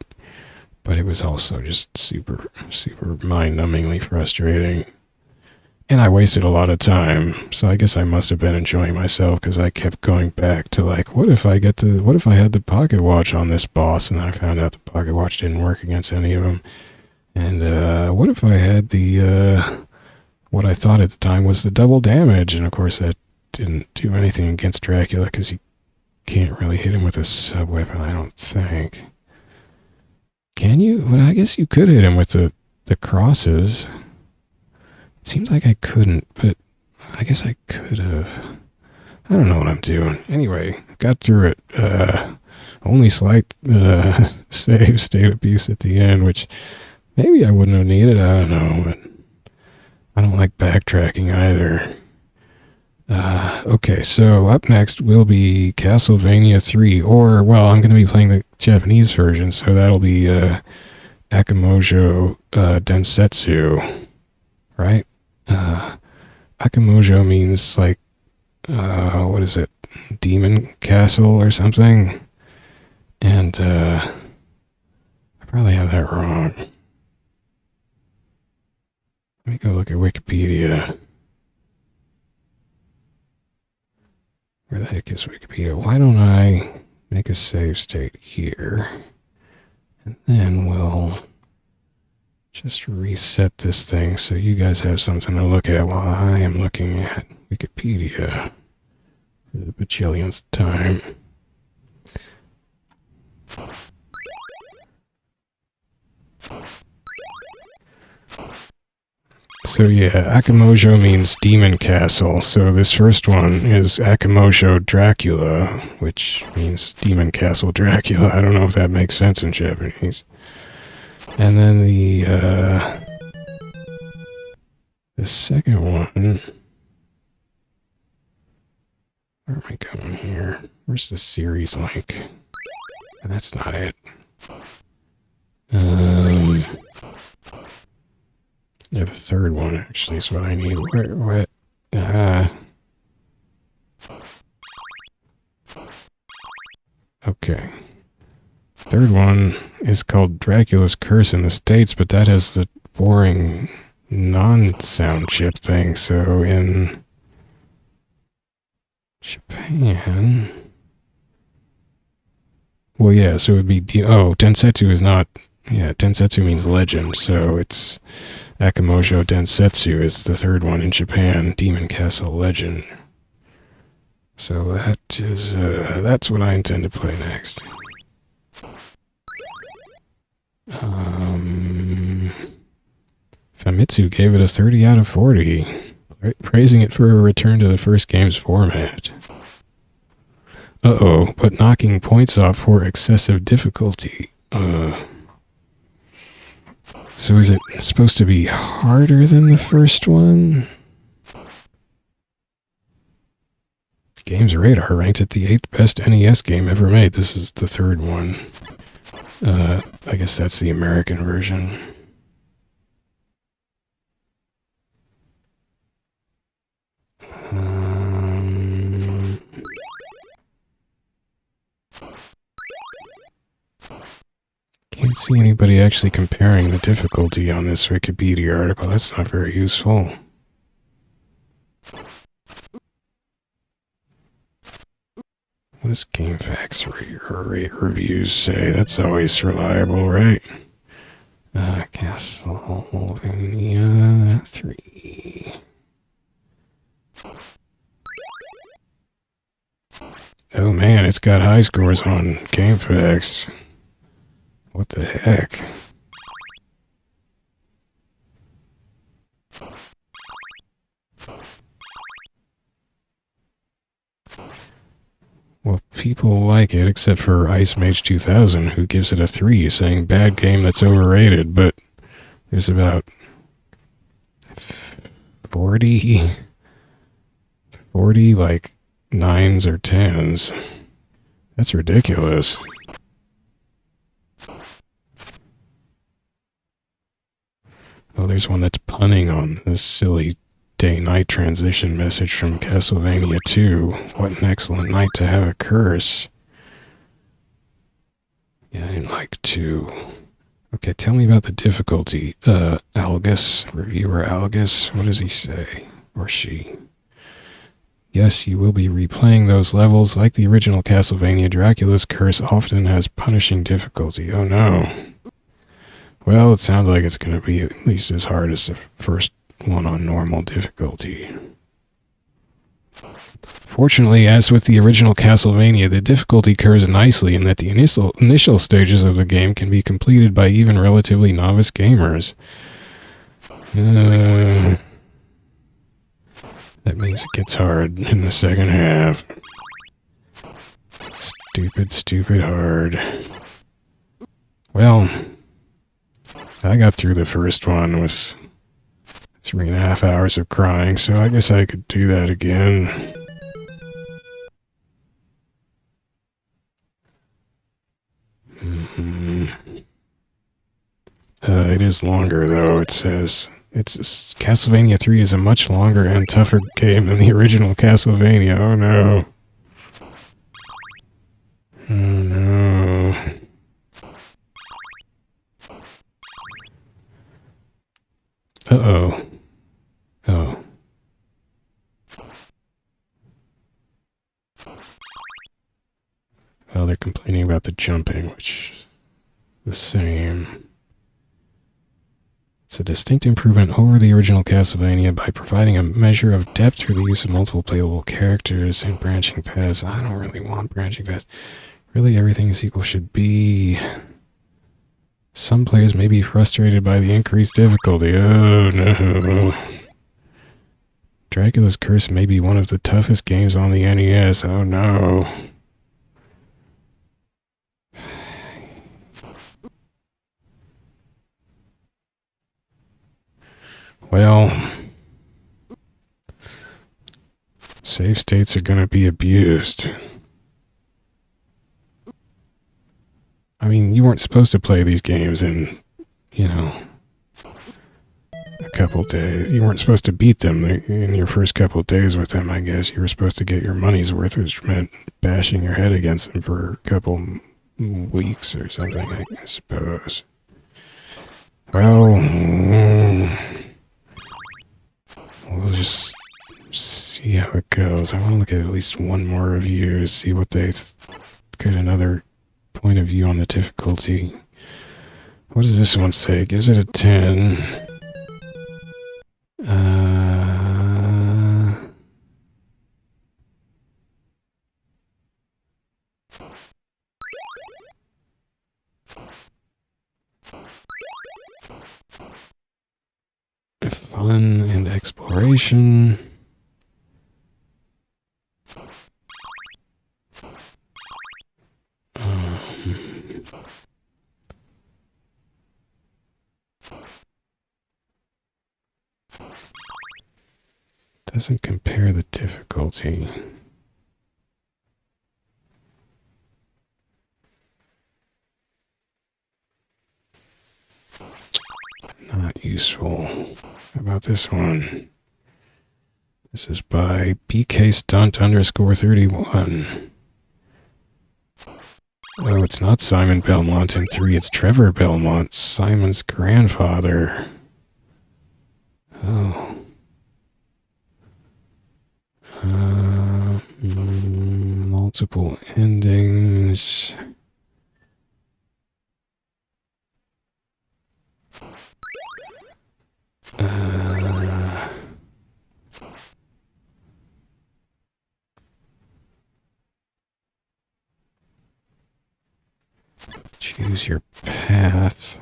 but it was also just super, super mind-numbingly frustrating. And I wasted a lot of time, so I guess I must have been enjoying myself because I kept going back to like, what if I had the pocket watch on this boss, and then I found out the pocket watch didn't work against any of them. And what if I had the what I thought at the time was the double damage, and of course that didn't do anything against Dracula because you can't really hit him with a subweapon, I don't think. Can you? Well, I guess you could hit him with the crosses. It seems like I couldn't, but I guess I could have. I don't know what I'm doing. Anyway, got through it. Only slight save state abuse at the end, which maybe I wouldn't have needed. I don't know, but I don't like backtracking either. Okay, so up next will be Castlevania 3, or, well, I'm going to be playing the Japanese version, so that'll be Akumajou Densetsu, right? Akumajou means, like, what is it? Demon Castle or something? And, I probably have that wrong. Let me go look at Wikipedia. Where the heck is Wikipedia? Why don't I make a save state here? And then we'll just reset this thing so you guys have something to look at while I am looking at Wikipedia for the bajillionth time. So yeah, Akumajou means demon castle. So this first one is Akumajou Dracula, which means demon castle Dracula. I don't know if that makes sense in Japanese. And then the second one. Where am I going here? Where's the series link? That's not it. Yeah, the third one actually is what I need. What? Okay. Third one is called Dracula's Curse in the States, but that has the boring non-sound chip thing. So in Japan, well, yeah. So it would be Densetsu is not. Yeah, Densetsu means legend, so it's Akumajou Densetsu is the third one in Japan, Demon Castle Legend. So that is, that's what I intend to play next. Famitsu gave it a 30 out of 40, praising it for a return to the first game's format. Uh-oh, but knocking points off for excessive difficulty. So is it supposed to be harder than the first one? Games Radar ranked it the 8th best NES game ever made. This is the third one. I guess that's the American version. Can't see anybody actually comparing the difficulty on this Wikipedia article. That's not very useful. What does GameFAQs reviews say? That's always reliable, right? Castlevania 3. Oh man, it's got high scores on GameFAQs. What the heck? Well, people like it, except for Ice Mage 2000, who gives it a 3, saying bad game that's overrated, but there's about 40 like 9s or 10s. That's ridiculous. Oh, there's one that's punning on this silly day-night transition message from Castlevania 2. What an excellent night to have a curse. Yeah, I didn't like 2. Okay, tell me about the difficulty. Algus, reviewer Algus, what does he say? Or she? Yes, you will be replaying those levels. Like the original Castlevania, Dracula's Curse often has punishing difficulty. Oh no. Well, it sounds like it's going to be at least as hard as the first one on normal difficulty. Fortunately, as with the original Castlevania, the difficulty curves nicely in that the initial stages of the game can be completed by even relatively novice gamers. That means it gets hard in the second half. Stupid, stupid hard. Well, I got through the first one with 3.5 hours of crying, so I guess I could do that again. It is longer, though, it says. Castlevania 3 is a much longer and tougher game than the original Castlevania. Oh no. Oh no. Uh-oh. Oh. Well, they're complaining about the jumping, which is the same. It's a distinct improvement over the original Castlevania by providing a measure of depth through the use of multiple playable characters and branching paths. I don't really want branching paths. Really, everything is equal should be. Some players may be frustrated by the increased difficulty. Oh no. Dracula's Curse may be one of the toughest games on the NES. Oh no. Well, save states are going to be abused. I mean, you weren't supposed to play these games in, a couple days. You weren't supposed to beat them in your first couple days with them, I guess. You were supposed to get your money's worth, which meant bashing your head against them for a couple weeks or something, I suppose. Well, we'll just see how it goes. I want to look at least one more review to see what they get another point of view on the difficulty. What does this one say? It gives it a 10. Fun and exploration. Doesn't compare the difficulty. Not useful. How about this one? This is by BK_Stunt_31. Oh, it's not Simon Belmont in 3, it's Trevor Belmont, Simon's grandfather. Oh. Multiple endings. Choose your path.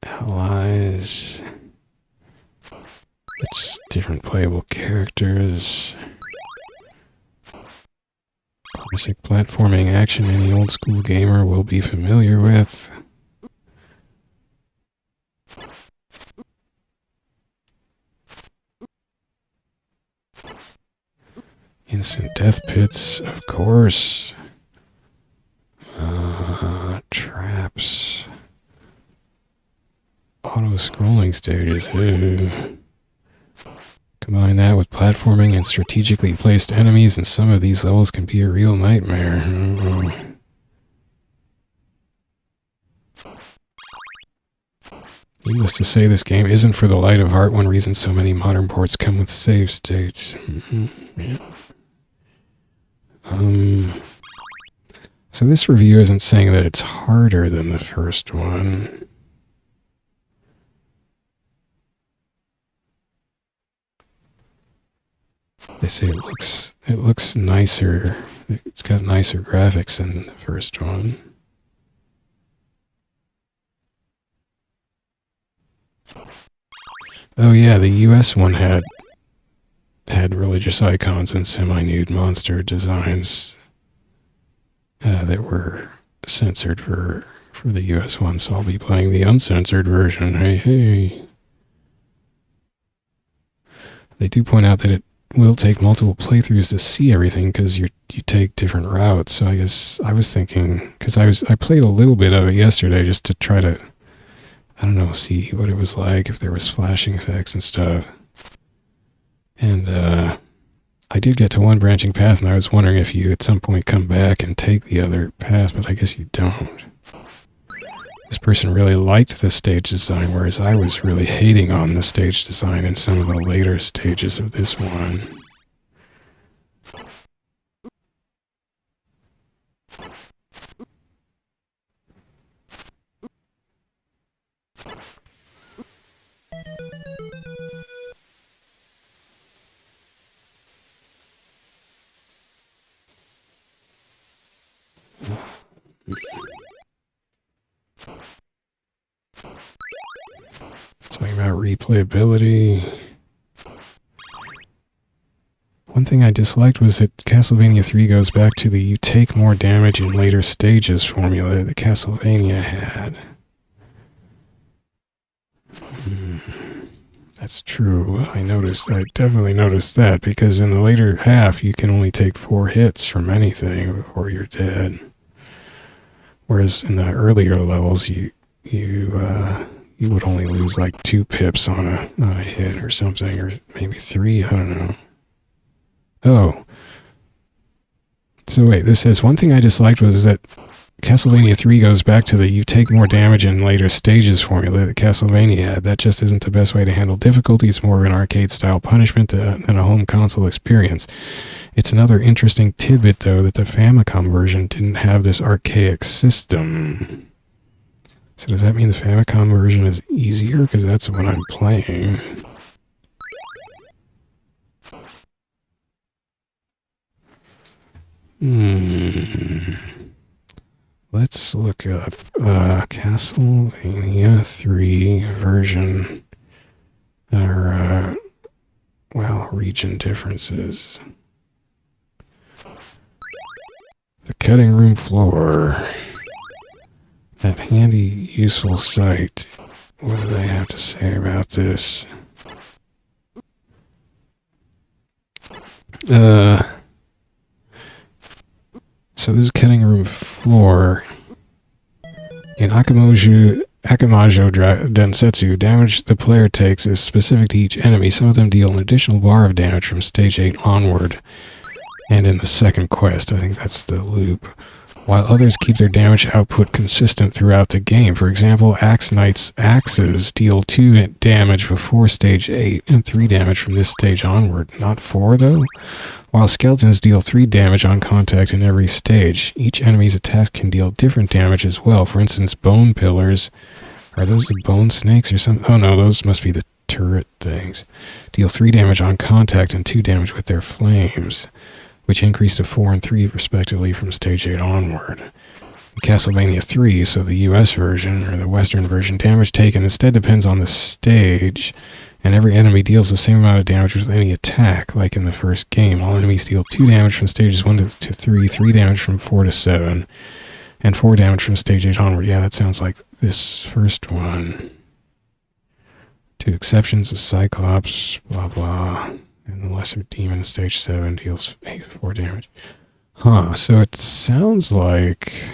Allies. It's different playable characters. Classic platforming action any old school gamer will be familiar with. Instant death pits, of course. Traps. Auto-scrolling stages. Combine that with platforming and strategically placed enemies, and some of these levels can be a real nightmare. Needless to say, this game isn't for the light of heart. One reason so many modern ports come with save states. Yeah. So this review isn't saying that it's harder than the first one. They say it looks nicer. It's got nicer graphics than the first one. Oh yeah, the US one had religious icons and semi-nude monster designs that were censored for the US one, so I'll be playing the uncensored version. Hey, hey. They do point out that it will take multiple playthroughs to see everything because you take different routes. So I guess I was thinking, because I played a little bit of it yesterday just to try to, I don't know, see what it was like, if there was flashing effects and stuff. And I did get to one branching path, and I was wondering if you at some point come back and take the other path, but I guess you don't. This person really liked the stage design, whereas I was really hating on the stage design in some of the later stages of this one. Talking about replayability. One thing I disliked was that Castlevania 3 goes back to the you take more damage in later stages formula that Castlevania had. That's true. I definitely noticed that, because in the later half you can only take 4 hits from anything before you're dead. Whereas in the earlier levels you would only lose like 2 pips on a hit or something, or maybe 3, I don't know. Oh. So wait, this says, one thing I disliked was that Castlevania 3 goes back to the you take more damage in later stages formula that Castlevania had. That just isn't the best way to handle difficulty. It's more of an arcade-style punishment than a home console experience. It's another interesting tidbit, though, that the Famicom version didn't have this archaic system. So does that mean the Famicom version is easier? Because that's what I'm playing. Let's look up Castlevania 3 version, or, well, region differences. The cutting room floor. That handy, useful site. What do they have to say about this? So this cutting room floor in Akumajou Densetsu, damage the player takes is specific to each enemy. Some of them deal an additional bar of damage from stage 8 onward. And in the second quest, I think that's the loop, while others keep their damage output consistent throughout the game. For example, Axe Knight's axes deal 2 damage before stage 8 and 3 damage from this stage onward. Not 4, though? While skeletons deal 3 damage on contact in every stage. Each enemy's attacks can deal different damage as well. For instance, bone pillars. Are those the bone snakes or something? Oh no, those must be the turret things. Deal 3 damage on contact and 2 damage with their flames, which increase to 4 and 3 respectively from stage 8 onward. In Castlevania 3, so the US version, or the Western version, damage taken instead depends on the stage, and every enemy deals the same amount of damage with any attack, like in the first game. All enemies deal 2 damage from stages 1 to 3, 3 damage from 4 to 7, and 4 damage from stage 8 onward. Yeah, that sounds like this first one. 2 exceptions, a Cyclops, blah blah. And the lesser demon, stage 7, deals 4 damage. Huh, so it sounds like...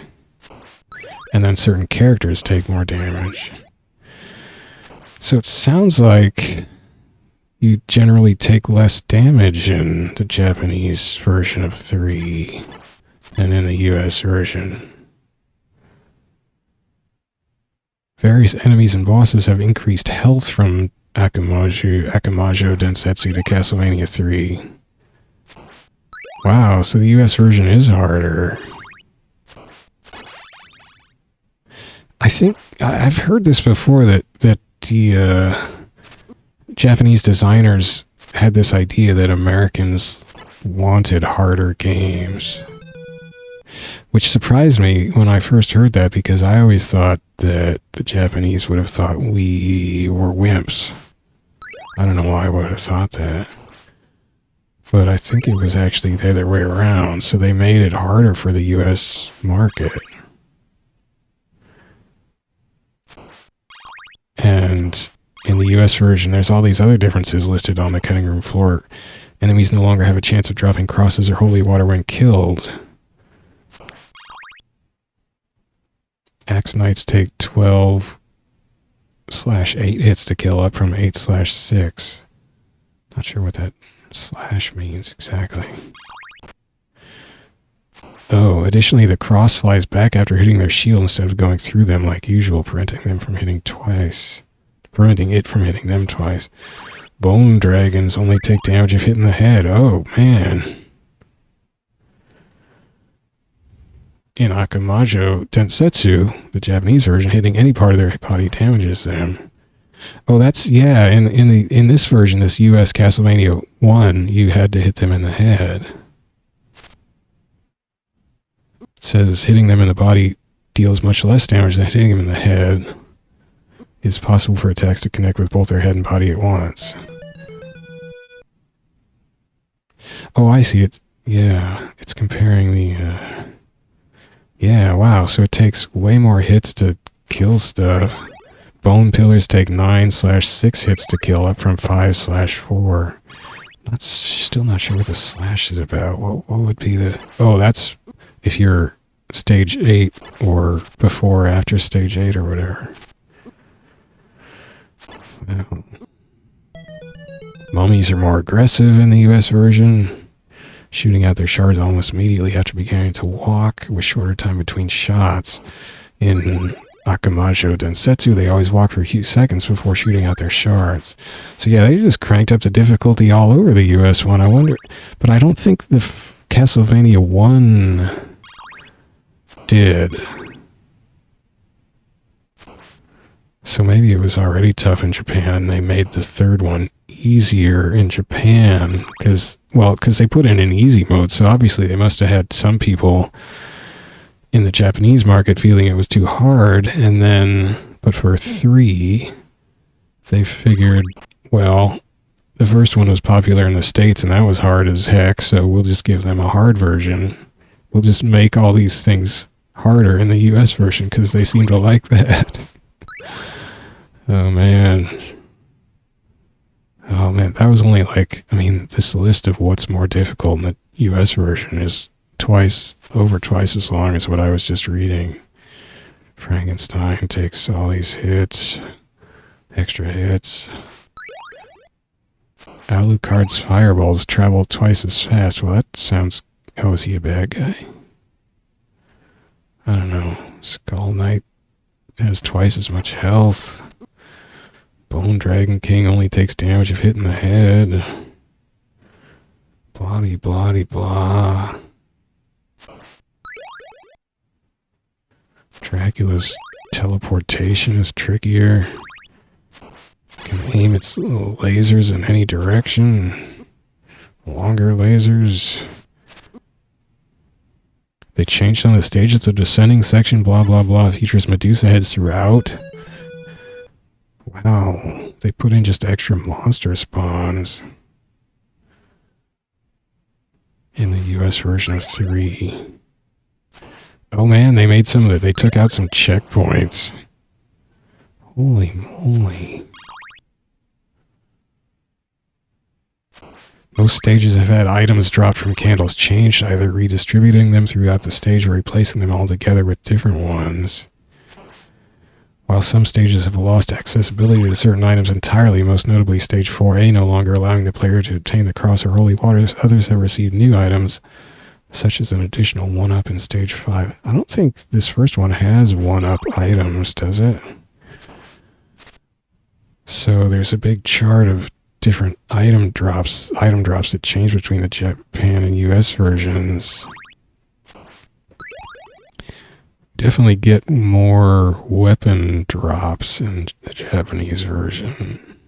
And then certain characters take more damage. So it sounds like you generally take less damage in the Japanese version of 3 than in the US version. Various enemies and bosses have increased health from Akumajou Densetsu to Castlevania 3. Wow, so the US version is harder. I think I've heard this before, that the Japanese designers had this idea that Americans wanted harder games, which surprised me when I first heard that, because I always thought that the Japanese would have thought we were wimps. I don't know why I would have thought that. But I think it was actually the other way around, so they made it harder for the US market. And in the US version, there's all these other differences listed on the cutting room floor. Enemies no longer have a chance of dropping crosses or holy water when killed. Axe Knights take 12/8 hits to kill, up from 8/6. Not sure what that slash means exactly. Oh, additionally, the cross flies back after hitting their shield instead of going through them like usual, preventing it from hitting them twice. Bone dragons only take damage if hit in the head. Oh, man. In Akumajou Densetsu, the Japanese version, hitting any part of their body damages them. Oh, that's, yeah, in this version, this US Castlevania 1, you had to hit them in the head. It says hitting them in the body deals much less damage than hitting them in the head. It's possible for attacks to connect with both their head and body at once. Oh, I see. It's comparing the, yeah, wow, so it takes way more hits to kill stuff. Bone pillars take 9/6 hits to kill, up from 5/4. Still not sure what the slash is about. What would be the... Oh, that's if you're stage 8 or before or after stage 8 or whatever. Well, mummies are more aggressive in the US version, shooting out their shards almost immediately after beginning to walk, with shorter time between shots. In Akumajou Densetsu, they always walk for a few seconds before shooting out their shards. So yeah, they just cranked up the difficulty all over the US one. I wonder, but I don't think the Castlevania 1 did. So maybe it was already tough in Japan, and they made the third one easier in Japan, because they put in an easy mode, so obviously they must have had some people in the Japanese market feeling it was too hard, and then, but for 3, they figured, well, the first one was popular in the States, and that was hard as heck, so we'll just give them a hard version. We'll just make all these things harder in the US version, because they seem to like that. Oh, man. Oh, man, that was only like, I mean, this list of what's more difficult in the US version is over twice as long as what I was just reading. Frankenstein takes all these hits, extra hits. Alucard's fireballs travel twice as fast. Well, that sounds... Oh, is he a bad guy? I don't know. Skull Knight has twice as much health. Bone Dragon King only takes damage if hit in the head. Bloody, bloody, blah. Dracula's teleportation is trickier. Can aim its little lasers in any direction. Longer lasers. They changed on the stages. The descending section, blah, blah, blah, features Medusa heads throughout. Wow. They put in just extra monster spawns in the US version of 3. Oh man, they made some of it. They took out some checkpoints. Holy moly. Most stages have had items dropped from candles changed, either redistributing them throughout the stage or replacing them all together with different ones. While some stages have lost accessibility to certain items entirely, most notably Stage 4A no longer allowing the player to obtain the cross or holy waters, others have received new items, such as an additional 1-up in Stage 5. I don't think this first one has 1-up items, does it? So there's a big chart of different item drops that change between the Japan and US versions. Definitely get more weapon drops in the Japanese version.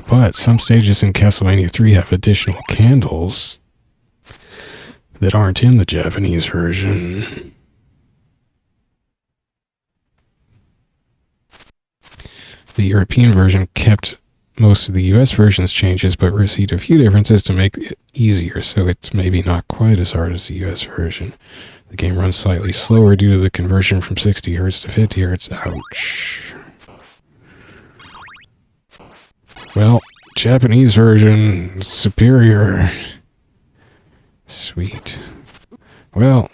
But some stages in Castlevania 3 have additional candles. that aren't in the Japanese version. The European version kept most of the US version's changes, but received a few differences to make it easier, so it's maybe not quite as hard as the US version. The game runs slightly slower due to the conversion from 60 Hz to 50 Hz. Ouch. Well, Japanese version superior. Sweet. Well,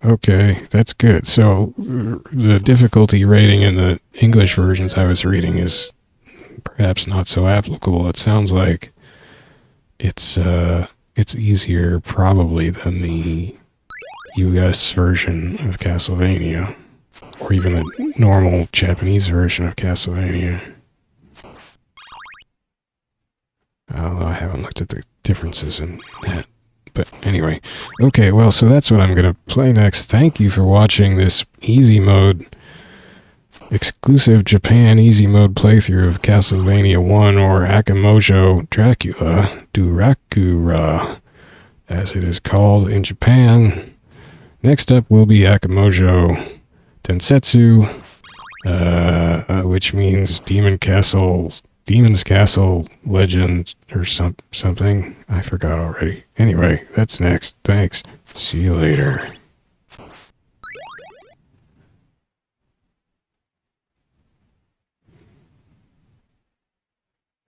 okay, that's good. So the difficulty rating in the English versions I was reading is perhaps not so applicable. It sounds like it's easier probably than the US version of Castlevania, or even the normal Japanese version of Castlevania. Although I haven't looked at the differences in that. But anyway, okay, well, so that's what I'm going to play next. Thank you for watching this easy mode, exclusive Japan easy mode playthrough of Castlevania 1, or Akumajou Dracula, as it is called in Japan. Next up will be Akumajou Densetsu, which means Demon's Castle Legend or something. I forgot already. Anyway, that's next. Thanks. See you later.